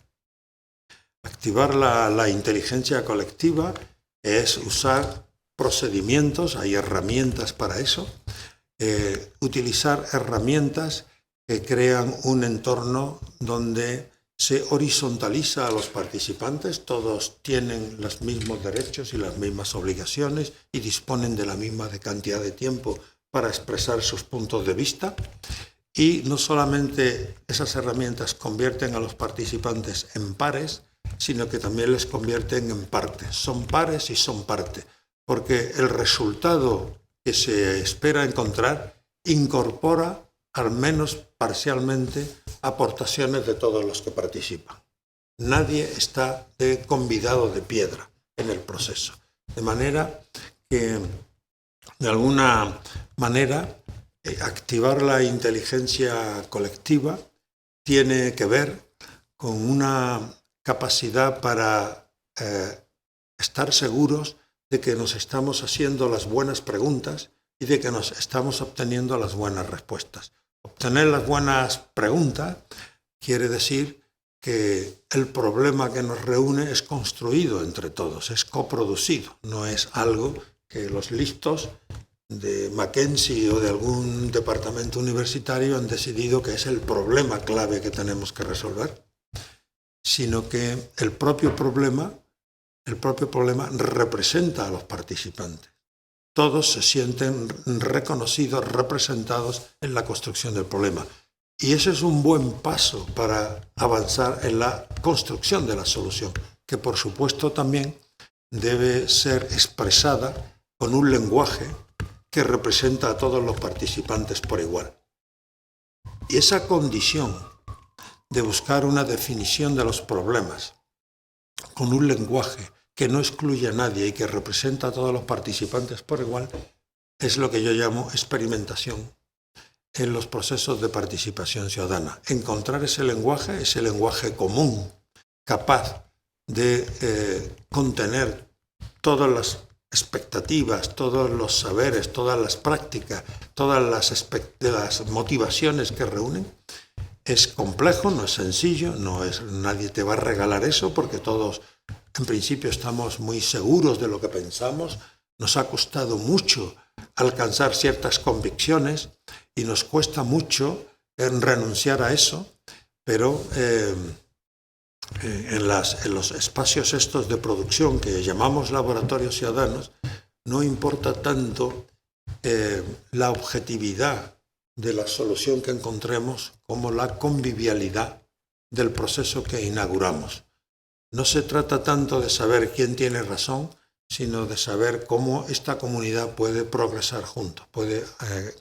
Activar la inteligencia colectiva es usar procedimientos, hay herramientas para eso, utilizar herramientas que crean un entorno donde se horizontaliza a los participantes, todos tienen los mismos derechos y las mismas obligaciones y disponen de la misma cantidad de tiempo para expresar sus puntos de vista. Y no solamente esas herramientas convierten a los participantes en pares, sino que también les convierten en partes. Son pares y son parte, porque el resultado que se espera encontrar incorpora, al menos parcialmente, aportaciones de todos los que participan. Nadie está convidado de piedra en el proceso. De manera que, de alguna manera, activar la inteligencia colectiva tiene que ver con una capacidad para estar seguros de que nos estamos haciendo las buenas preguntas y de que nos estamos obteniendo las buenas respuestas. Obtener las buenas preguntas quiere decir que el problema que nos reúne es construido entre todos, es coproducido, no es algo que los listos de Mackenzie o de algún departamento universitario han decidido que es el problema clave que tenemos que resolver, sino que el propio problema representa a los participantes. Todos se sienten reconocidos, representados en la construcción del problema. Y ese es un buen paso para avanzar en la construcción de la solución, que por supuesto también debe ser expresada con un lenguaje que representa a todos los participantes por igual. Y esa condición de buscar una definición de los problemas con un lenguaje que no excluye a nadie y que representa a todos los participantes por igual, es lo que yo llamo experimentación en los procesos de participación ciudadana. Encontrar ese lenguaje común, capaz de contener todas las expectativas, todos los saberes, todas las prácticas, todas las motivaciones que reúnen. Es complejo, no es sencillo, nadie te va a regalar eso porque todos en principio estamos muy seguros de lo que pensamos, nos ha costado mucho alcanzar ciertas convicciones y nos cuesta mucho renunciar a eso, pero en los espacios estos de producción que llamamos laboratorios ciudadanos, no importa tanto la objetividad de la solución que encontremos como la convivialidad del proceso que inauguramos. No se trata tanto de saber quién tiene razón, sino de saber cómo esta comunidad puede progresar juntos, puede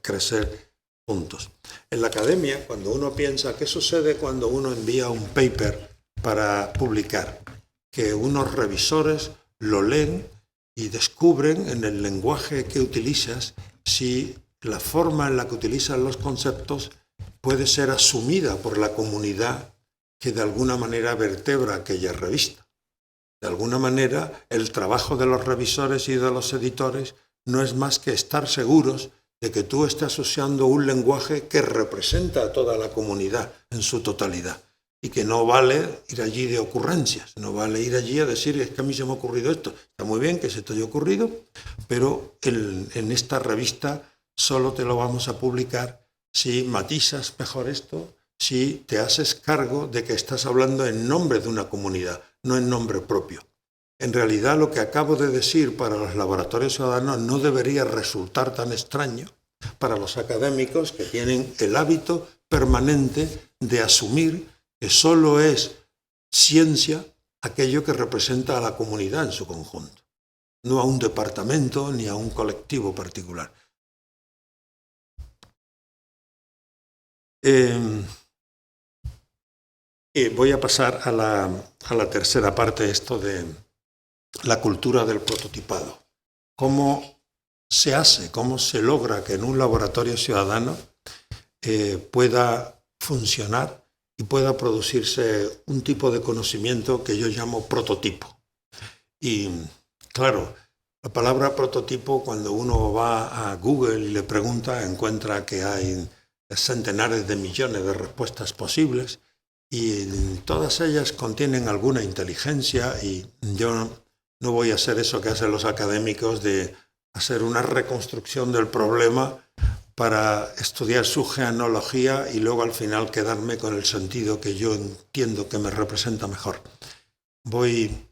crecer puntos. En la academia, cuando uno piensa, ¿qué sucede cuando uno envía un paper para publicar? Que unos revisores lo leen y descubren en el lenguaje que utilizas si la forma en la que utilizas los conceptos puede ser asumida por la comunidad que de alguna manera vertebra aquella revista. De alguna manera, el trabajo de los revisores y de los editores no es más que estar seguros de que tú estás usando un lenguaje que representa a toda la comunidad en su totalidad y que no vale ir allí de ocurrencias, no vale ir allí a decir es que a mí se me ha ocurrido esto. Está muy bien que se te haya ocurrido, pero en esta revista solo te lo vamos a publicar si matizas mejor esto, si te haces cargo de que estás hablando en nombre de una comunidad, no en nombre propio. En realidad, lo que acabo de decir para los laboratorios ciudadanos no debería resultar tan extraño para los académicos que tienen el hábito permanente de asumir que solo es ciencia aquello que representa a la comunidad en su conjunto, no a un departamento ni a un colectivo particular. Y voy a pasar a la tercera parte, esto de la cultura del prototipado. ¿Cómo se hace, cómo se logra que en un laboratorio ciudadano pueda funcionar y pueda producirse un tipo de conocimiento que yo llamo prototipo? Y claro, la palabra prototipo, cuando uno va a Google y le pregunta, encuentra que hay centenares de millones de respuestas posibles y todas ellas contienen alguna inteligencia, y yo no voy a hacer eso que hacen los académicos de hacer una reconstrucción del problema para estudiar su genealogía y luego al final quedarme con el sentido que yo entiendo que me representa mejor. Voy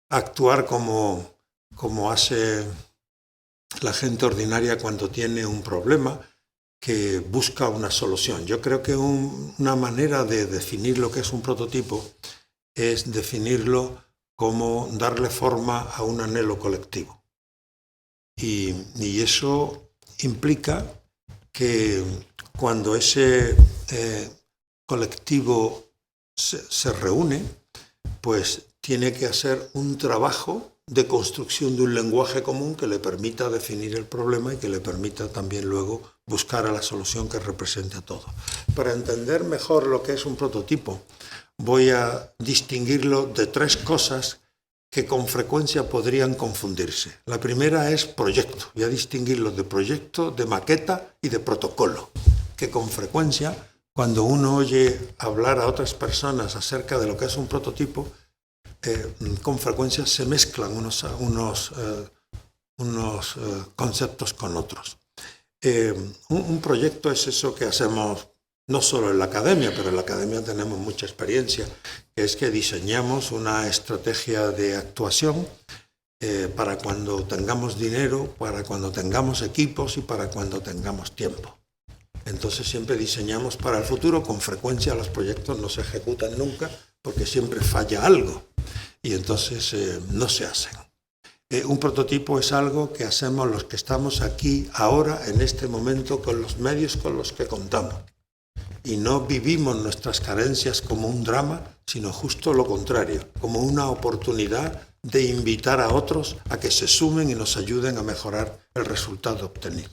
a actuar como hace la gente ordinaria cuando tiene un problema que busca una solución. Yo creo que una manera de definir lo que es un prototipo es definirlo como darle forma a un anhelo colectivo. Y eso implica que cuando ese colectivo se reúne, pues tiene que hacer un trabajo de construcción de un lenguaje común que le permita definir el problema y que le permita también luego buscar a la solución que represente a todo. Para entender mejor lo que es un prototipo, voy a distinguirlo de tres cosas que con frecuencia podrían confundirse. La primera es proyecto. Voy a distinguirlo de proyecto, de maqueta y de protocolo, que con frecuencia, cuando uno oye hablar a otras personas acerca de lo que es un prototipo, con frecuencia se mezclan unos conceptos con otros. Un proyecto es eso que hacemos no solo en la academia, pero en la academia tenemos mucha experiencia, que es que diseñamos una estrategia de actuación para cuando tengamos dinero, para cuando tengamos equipos y para cuando tengamos tiempo. Entonces siempre diseñamos para el futuro. Con frecuencia los proyectos no se ejecutan nunca porque siempre falla algo y entonces no se hacen. Un prototipo es algo que hacemos los que estamos aquí ahora, en este momento, con los medios con los que contamos. Y no vivimos nuestras carencias como un drama, sino justo lo contrario, como una oportunidad de invitar a otros a que se sumen y nos ayuden a mejorar el resultado obtenido.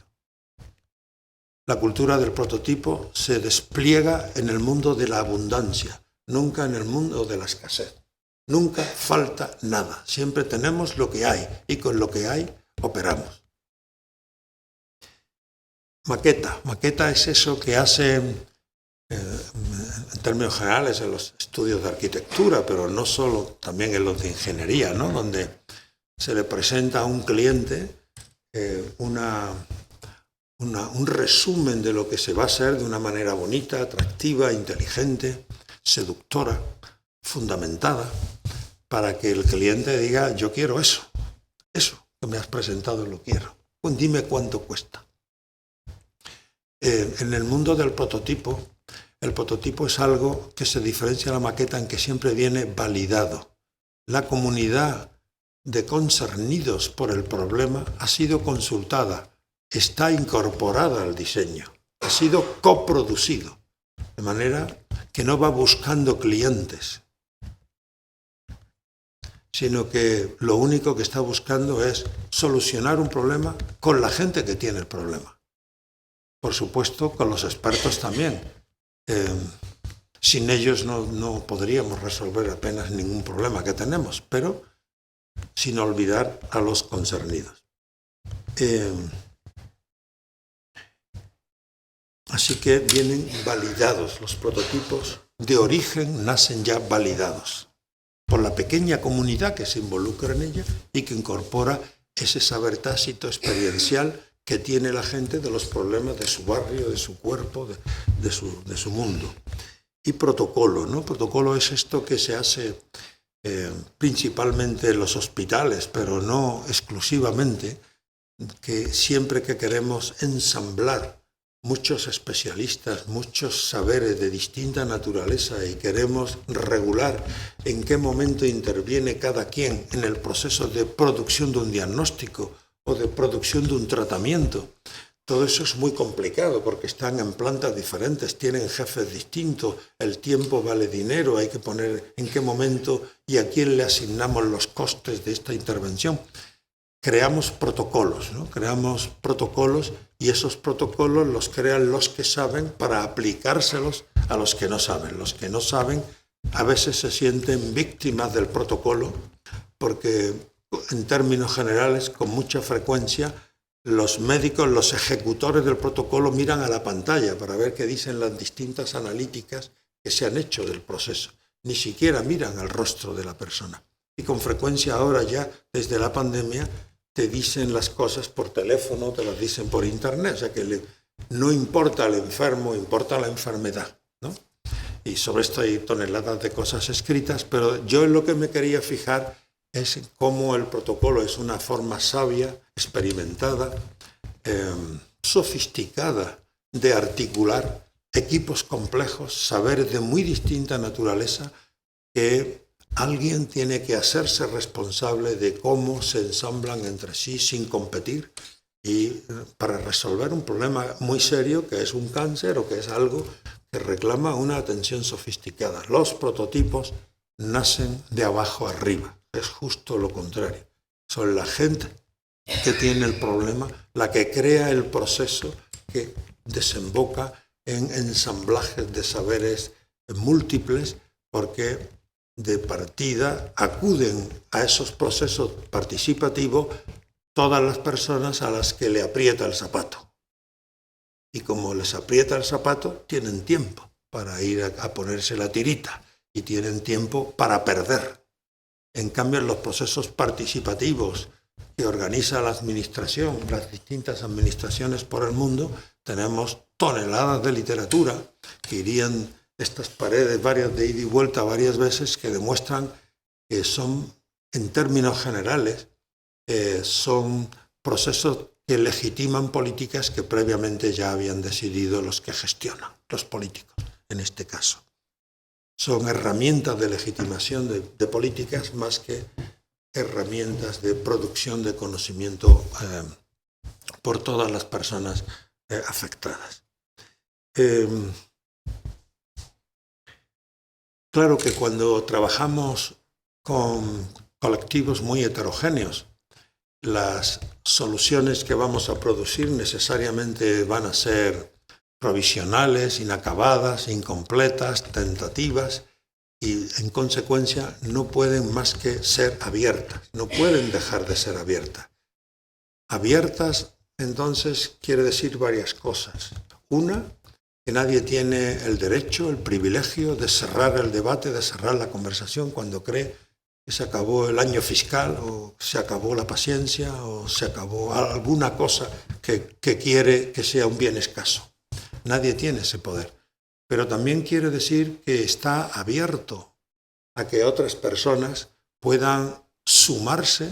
La cultura del prototipo se despliega en el mundo de la abundancia, nunca en el mundo de la escasez. Nunca falta nada, siempre tenemos lo que hay y con lo que hay operamos. Maqueta es eso que hacen en términos generales en los estudios de arquitectura, pero no solo, también en los de ingeniería, ¿no? Donde se le presenta a un cliente un resumen de lo que se va a hacer de una manera bonita, atractiva, inteligente, seductora, fundamentada, para que el cliente diga, yo quiero eso que me has presentado lo quiero, pues dime cuánto cuesta. En el mundo del prototipo, el prototipo es algo que se diferencia de la maqueta en que siempre viene validado. La comunidad de concernidos por el problema ha sido consultada, está incorporada al diseño. ha sido coproducido, de manera que no va buscando clientes, sino que lo único que está buscando es solucionar un problema con la gente que tiene el problema. Por supuesto, con los expertos también. Sin ellos no podríamos resolver apenas ningún problema que tenemos, pero sin olvidar a los concernidos. Así que vienen validados los prototipos, de origen nacen ya validados por la pequeña comunidad que se involucra en ella y que incorpora ese saber tácito experiencial que tiene la gente de los problemas de su barrio, de su cuerpo, de su mundo. Y protocolo, ¿no? Protocolo es esto que se hace principalmente en los hospitales, pero no exclusivamente, que siempre que queremos ensamblar muchos especialistas, muchos saberes de distinta naturaleza y queremos regular en qué momento interviene cada quien en el proceso de producción de un diagnóstico o de producción de un tratamiento. Todo eso es muy complicado porque están en plantas diferentes, tienen jefes distintos, el tiempo vale dinero, hay que poner en qué momento y a quién le asignamos los costes de esta intervención. Creamos protocolos, ¿no? Creamos protocolos y esos protocolos los crean los que saben para aplicárselos a los que no saben. Los que no saben a veces se sienten víctimas del protocolo porque, en términos generales, con mucha frecuencia, los médicos, los ejecutores del protocolo miran a la pantalla para ver qué dicen las distintas analíticas que se han hecho del proceso. Ni siquiera miran al rostro de la persona. Y con frecuencia ahora ya, desde la pandemia, te dicen las cosas por teléfono, te las dicen por internet, o sea que no importa el enfermo, importa la enfermedad, ¿no? Y sobre esto hay toneladas de cosas escritas, pero yo en lo que me quería fijar es cómo el protocolo es una forma sabia, experimentada, sofisticada de articular equipos complejos, saberes de muy distinta naturaleza que alguien tiene que hacerse responsable de cómo se ensamblan entre sí sin competir y para resolver un problema muy serio que es un cáncer o que es algo que reclama una atención sofisticada. Los prototipos nacen de abajo arriba, es justo lo contrario. Son la gente que tiene el problema, la que crea el proceso que desemboca en ensamblajes de saberes múltiples porque de partida acuden a esos procesos participativos todas las personas a las que le aprieta el zapato. Y como les aprieta el zapato, tienen tiempo para ir a ponerse la tirita y tienen tiempo para perder. En cambio, en los procesos participativos que organiza la administración, las distintas administraciones por el mundo, tenemos toneladas de literatura que irían estas paredes varias de ida y vuelta varias veces que demuestran que son, en términos generales, son procesos que legitiman políticas que previamente ya habían decidido los que gestionan, los políticos en este caso. Son herramientas de legitimación de políticas más que herramientas de producción de conocimiento por todas las personas afectadas. Claro que cuando trabajamos con colectivos muy heterogéneos, las soluciones que vamos a producir necesariamente van a ser provisionales, inacabadas, incompletas, tentativas y en consecuencia no pueden más que ser abiertas, no pueden dejar de ser abiertas. Abiertas entonces quiere decir varias cosas. Una, que nadie tiene el derecho, el privilegio de cerrar el debate, de cerrar la conversación cuando cree que se acabó el año fiscal o se acabó la paciencia o se acabó alguna cosa que quiere que sea un bien escaso. Nadie tiene ese poder. Pero también quiere decir que está abierto a que otras personas puedan sumarse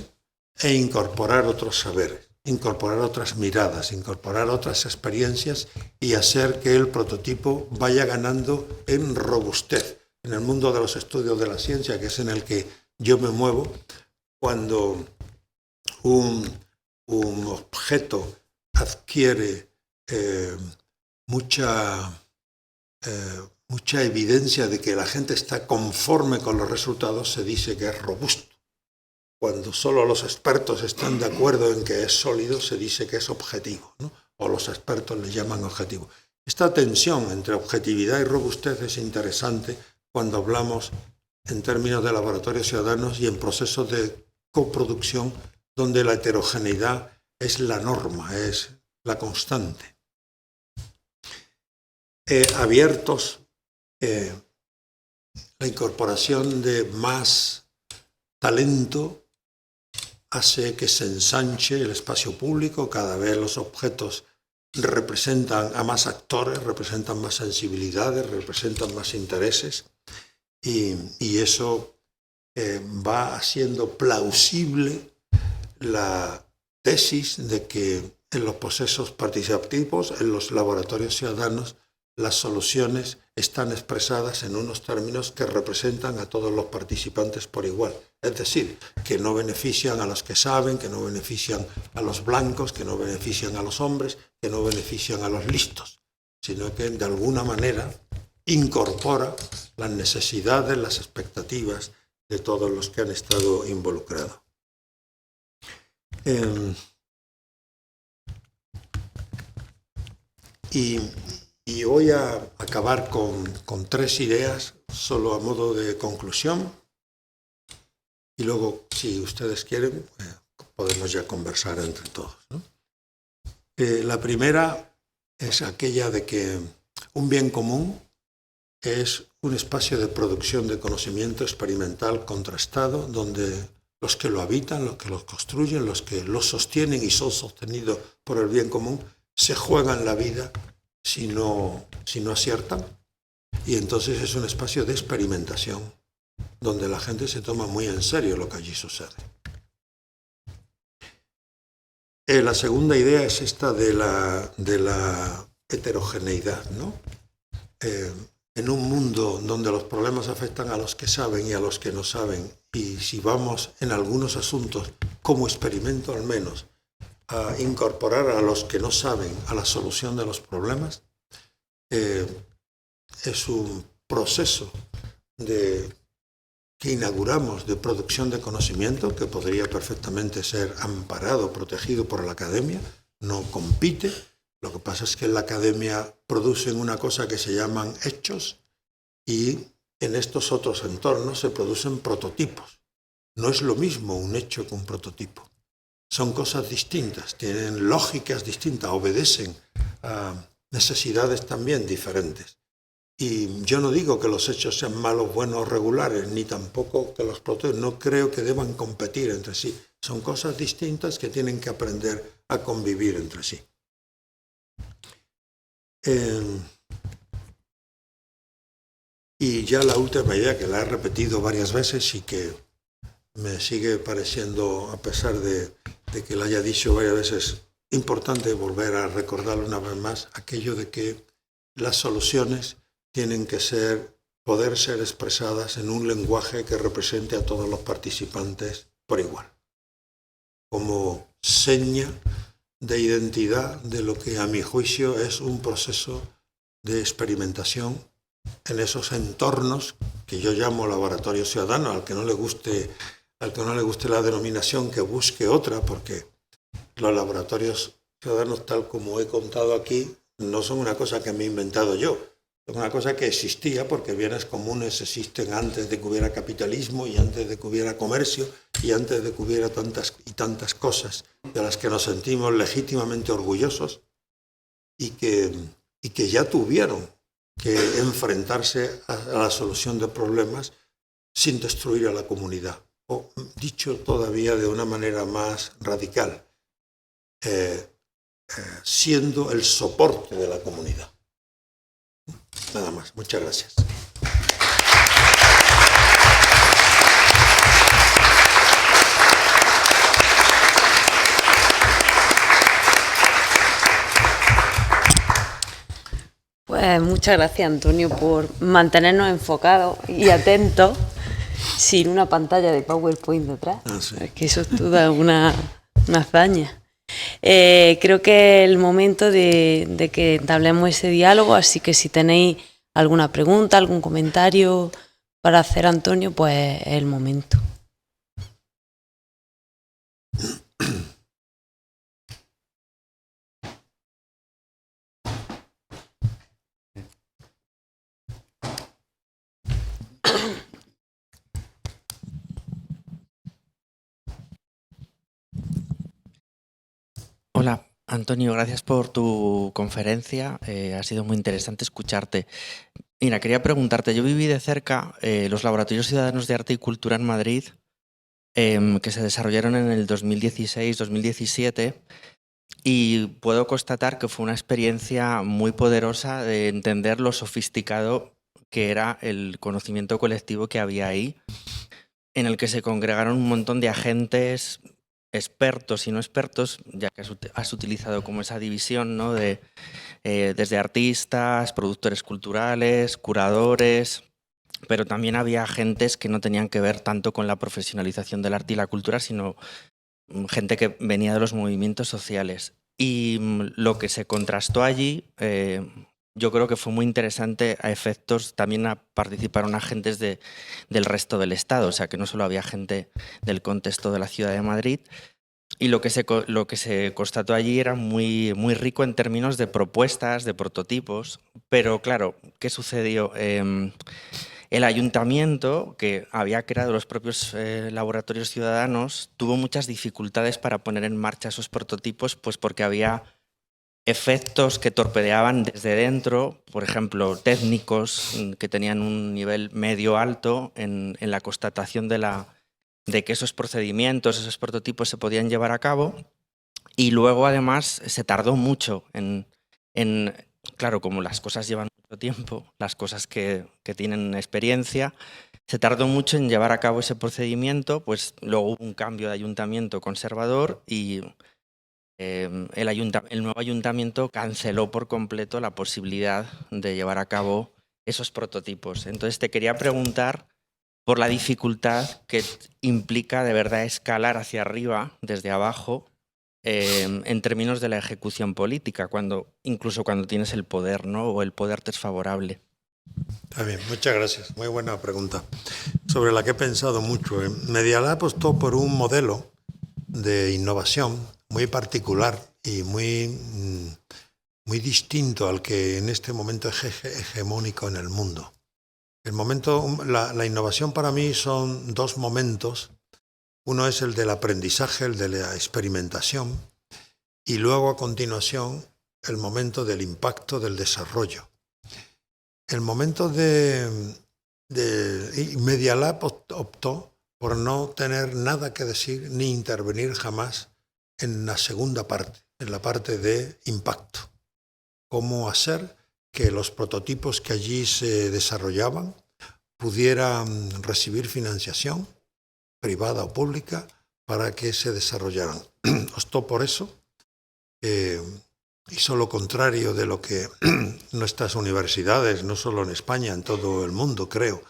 e incorporar otros saberes, incorporar otras miradas, incorporar otras experiencias y hacer que el prototipo vaya ganando en robustez. En el mundo de los estudios de la ciencia, que es en el que yo me muevo, cuando un objeto adquiere mucha evidencia de que la gente está conforme con los resultados, se dice que es robusto. Cuando solo los expertos están de acuerdo en que es sólido, se dice que es objetivo, ¿no? O los expertos le llaman objetivo. Esta tensión entre objetividad y robustez es interesante cuando hablamos en términos de laboratorios ciudadanos y en procesos de coproducción donde la heterogeneidad es la norma, es la constante. Abiertos, la incorporación de más talento hace que se ensanche el espacio público, cada vez los objetos representan a más actores, representan más sensibilidades, representan más intereses y eso va haciendo plausible la tesis de que en los procesos participativos, en los laboratorios ciudadanos, las soluciones están expresadas en unos términos que representan a todos los participantes por igual. Es decir, que no benefician a los que saben, que no benefician a los blancos, que no benefician a los hombres, que no benefician a los listos, sino que de alguna manera incorpora las necesidades, las expectativas de todos los que han estado involucrados. Y voy a acabar con 3 ideas, solo a modo de conclusión. Y luego, si ustedes quieren, podemos ya conversar entre todos, ¿no? La primera es aquella de que un bien común es un espacio de producción de conocimiento experimental contrastado, donde los que lo habitan, los que lo construyen, los que lo sostienen y son sostenidos por el bien común, se juegan la vida si no aciertan. Y entonces es un espacio de experimentación, donde la gente se toma muy en serio lo que allí sucede. La segunda idea es esta de la heterogeneidad, ¿no? En un mundo donde los problemas afectan a los que saben y a los que no saben, y si vamos en algunos asuntos, como experimento al menos, a incorporar a los que no saben a la solución de los problemas, es un proceso que inauguramos de producción de conocimiento que podría perfectamente ser amparado, protegido por la academia, no compite. Lo que pasa es que en la academia producen una cosa que se llaman hechos y en estos otros entornos se producen prototipos. No es lo mismo un hecho que un prototipo. Son cosas distintas, tienen lógicas distintas, obedecen a necesidades también diferentes. Y yo no digo que los hechos sean malos, buenos o regulares, ni tampoco que los prototipos, no creo que deban competir entre sí. Son cosas distintas que tienen que aprender a convivir entre sí. Y ya la última idea, que la he repetido varias veces y que me sigue pareciendo, a pesar de que la haya dicho varias veces, importante volver a recordarlo una vez más, aquello de que las soluciones tienen que poder ser expresadas en un lenguaje que represente a todos los participantes por igual, como seña de identidad de lo que a mi juicio es un proceso de experimentación en esos entornos que yo llamo laboratorio ciudadano. Al que no le guste la denominación, que busque otra, porque los laboratorios ciudadanos, tal como he contado aquí, no son una cosa que me he inventado yo. Es una cosa que existía porque bienes comunes existen antes de que hubiera capitalismo y antes de que hubiera comercio y antes de que hubiera tantas cosas de las que nos sentimos legítimamente orgullosos y que ya tuvieron que enfrentarse a la solución de problemas sin destruir a la comunidad. O dicho todavía de una manera más radical, siendo el soporte de la comunidad. Nada más. Muchas gracias. Pues muchas gracias, Antonio, por mantenernos enfocados y atentos sin una pantalla de PowerPoint detrás. Sí. Es que eso es toda una hazaña. Creo que es el momento de que entablemos ese diálogo, así que si tenéis alguna pregunta, algún comentario para hacer, Antonio, pues es el momento. Hola, Antonio, gracias por tu conferencia. Ha sido muy interesante escucharte. Mira, quería preguntarte, yo viví de cerca los Laboratorios Ciudadanos de Arte y Cultura en Madrid, que se desarrollaron en el 2016-2017, y puedo constatar que fue una experiencia muy poderosa de entender lo sofisticado que era el conocimiento colectivo que había ahí, en el que se congregaron un montón de agentes, expertos y no expertos, ya que has utilizado como esa división, ¿no? Desde artistas, productores culturales, curadores, pero también había agentes que no tenían que ver tanto con la profesionalización del arte y la cultura, sino gente que venía de los movimientos sociales. Y lo que se contrastó allí, yo creo que fue muy interesante a efectos, también participaron agentes del resto del Estado, o sea que no solo había gente del contexto de la ciudad de Madrid. Y lo que se constató allí era muy, muy rico en términos de propuestas, de prototipos, pero claro, ¿qué sucedió? El ayuntamiento, que había creado los propios laboratorios ciudadanos, tuvo muchas dificultades para poner en marcha esos prototipos, pues porque había efectos que torpedeaban desde dentro, por ejemplo, técnicos que tenían un nivel medio-alto en la constatación de que esos procedimientos, esos prototipos se podían llevar a cabo, y luego además se tardó mucho en claro, como las cosas llevan mucho tiempo, las cosas que tienen experiencia, se tardó mucho en llevar a cabo ese procedimiento, pues luego hubo un cambio de ayuntamiento conservador y el nuevo ayuntamiento canceló por completo la posibilidad de llevar a cabo esos prototipos. Entonces te quería preguntar por la dificultad que implica de verdad escalar hacia arriba, desde abajo, en términos de la ejecución política, incluso cuando tienes el poder, ¿no? O el poder te es favorable. Está bien, muchas gracias. Muy buena pregunta, sobre la que he pensado mucho. Media Lab apostó por un modelo de innovación muy particular y muy distinto al que en este momento es hegemónico en el mundo. La innovación para mí son dos momentos. Uno es el del aprendizaje, el de la experimentación, y luego a continuación el momento del impacto, del desarrollo. El momento Media Lab optó por no tener nada que decir ni intervenir jamás en la segunda parte, en la parte de impacto. Cómo hacer que los prototipos que allí se desarrollaban pudieran recibir financiación privada o pública para que se desarrollaran. Optó por eso. Hizo lo contrario de lo que nuestras universidades, no solo en España, en todo el mundo, creo,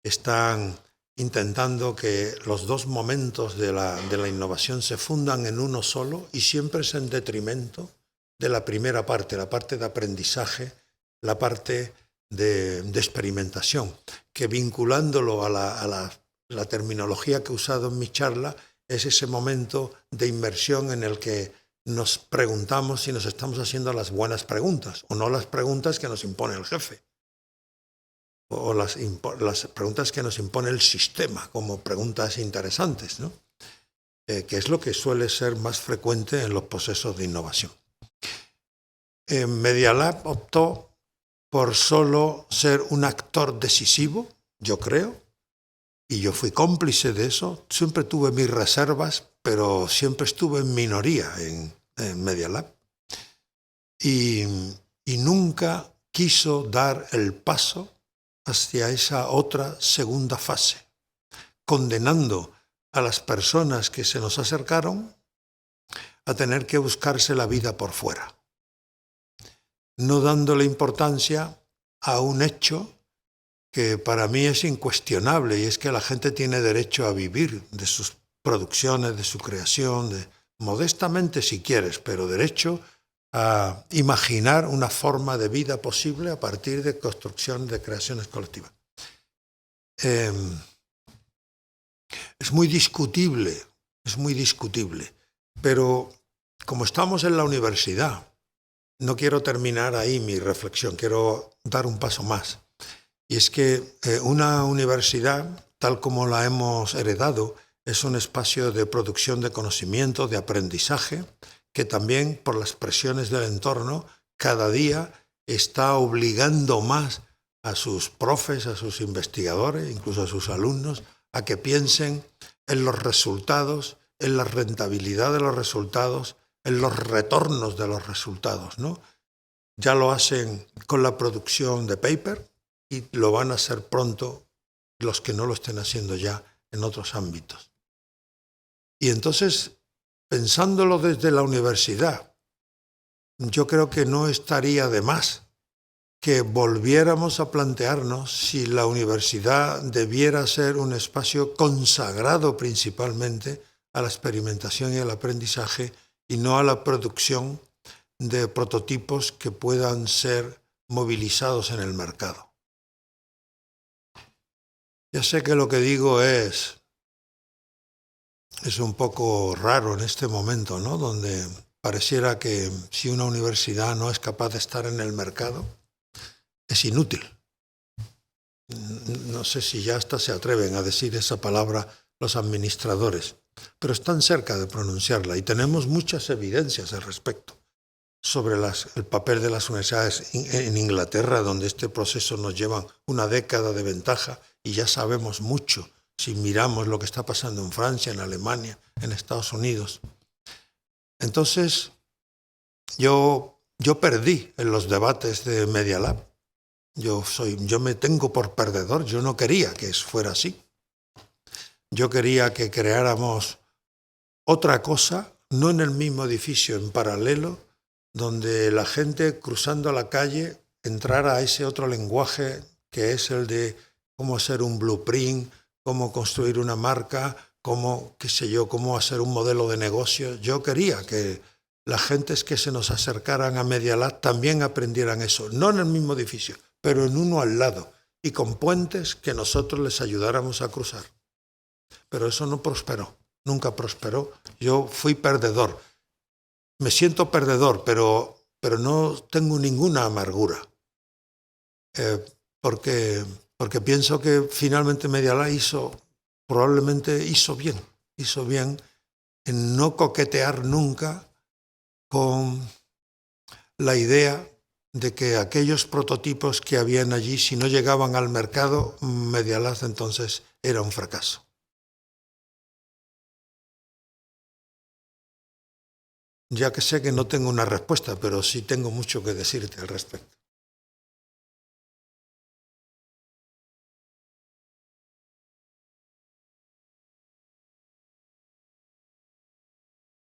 están intentando que los dos momentos de la innovación se fundan en uno solo, y siempre es en detrimento de la primera parte, la parte de aprendizaje, la parte de experimentación, que vinculándolo a la terminología que he usado en mi charla, es ese momento de inmersión en el que nos preguntamos si nos estamos haciendo las buenas preguntas o no las preguntas que nos impone el jefe, o las preguntas que nos impone el sistema como preguntas interesantes, ¿no? Que es lo que suele ser más frecuente en los procesos de innovación. Media Lab optó por solo ser un actor decisivo, yo creo, y yo fui cómplice de eso. Siempre tuve mis reservas, pero siempre estuve en minoría en Media Lab. Y nunca quiso dar el paso hacia esa otra segunda fase, condenando a las personas que se nos acercaron a tener que buscarse la vida por fuera, no dándole importancia a un hecho que para mí es incuestionable, y es que la gente tiene derecho a vivir de sus producciones, de su creación, modestamente si quieres, pero derecho a imaginar una forma de vida posible a partir de construcción de creaciones colectivas. Es muy discutible, pero como estamos en la universidad, no quiero terminar ahí mi reflexión, quiero dar un paso más. Y es que una universidad, tal como la hemos heredado, es un espacio de producción de conocimiento, de aprendizaje, que también por las presiones del entorno cada día está obligando más a sus profes, a sus investigadores, incluso a sus alumnos, a que piensen en los resultados, en la rentabilidad de los resultados, en los retornos de los resultados, ¿no? Ya lo hacen con la producción de paper y lo van a hacer pronto los que no lo estén haciendo ya en otros ámbitos. Y entonces, pensándolo desde la universidad, yo creo que no estaría de más que volviéramos a plantearnos si la universidad debiera ser un espacio consagrado principalmente a la experimentación y al aprendizaje y no a la producción de prototipos que puedan ser movilizados en el mercado. Ya sé que lo que digo es un poco raro en este momento, ¿no? Donde pareciera que si una universidad no es capaz de estar en el mercado, es inútil. No sé si ya hasta se atreven a decir esa palabra los administradores, pero están cerca de pronunciarla y tenemos muchas evidencias al respecto sobre el papel de las universidades en Inglaterra, donde este proceso nos lleva una década de ventaja y ya sabemos mucho si miramos lo que está pasando en Francia, en Alemania, en Estados Unidos. Entonces, yo perdí en los debates de Media Lab. Yo me tengo por perdedor, yo no quería que fuera así. Yo quería que creáramos otra cosa, no en el mismo edificio, en paralelo, donde la gente cruzando la calle entrara a ese otro lenguaje que es el de cómo hacer un blueprint, cómo construir una marca, cómo hacer un modelo de negocio. Yo quería que las gentes que se nos acercaran a Media Lab también aprendieran eso, no en el mismo edificio, pero en uno al lado, y con puentes que nosotros les ayudáramos a cruzar. Pero eso no prosperó, nunca prosperó. Yo fui perdedor. Me siento perdedor, pero no tengo ninguna amargura, porque pienso que finalmente Media Lab probablemente hizo bien en no coquetear nunca con la idea de que aquellos prototipos que habían allí, si no llegaban al mercado, Media Lab entonces era un fracaso. Ya que sé que no tengo una respuesta, pero sí tengo mucho que decirte al respecto.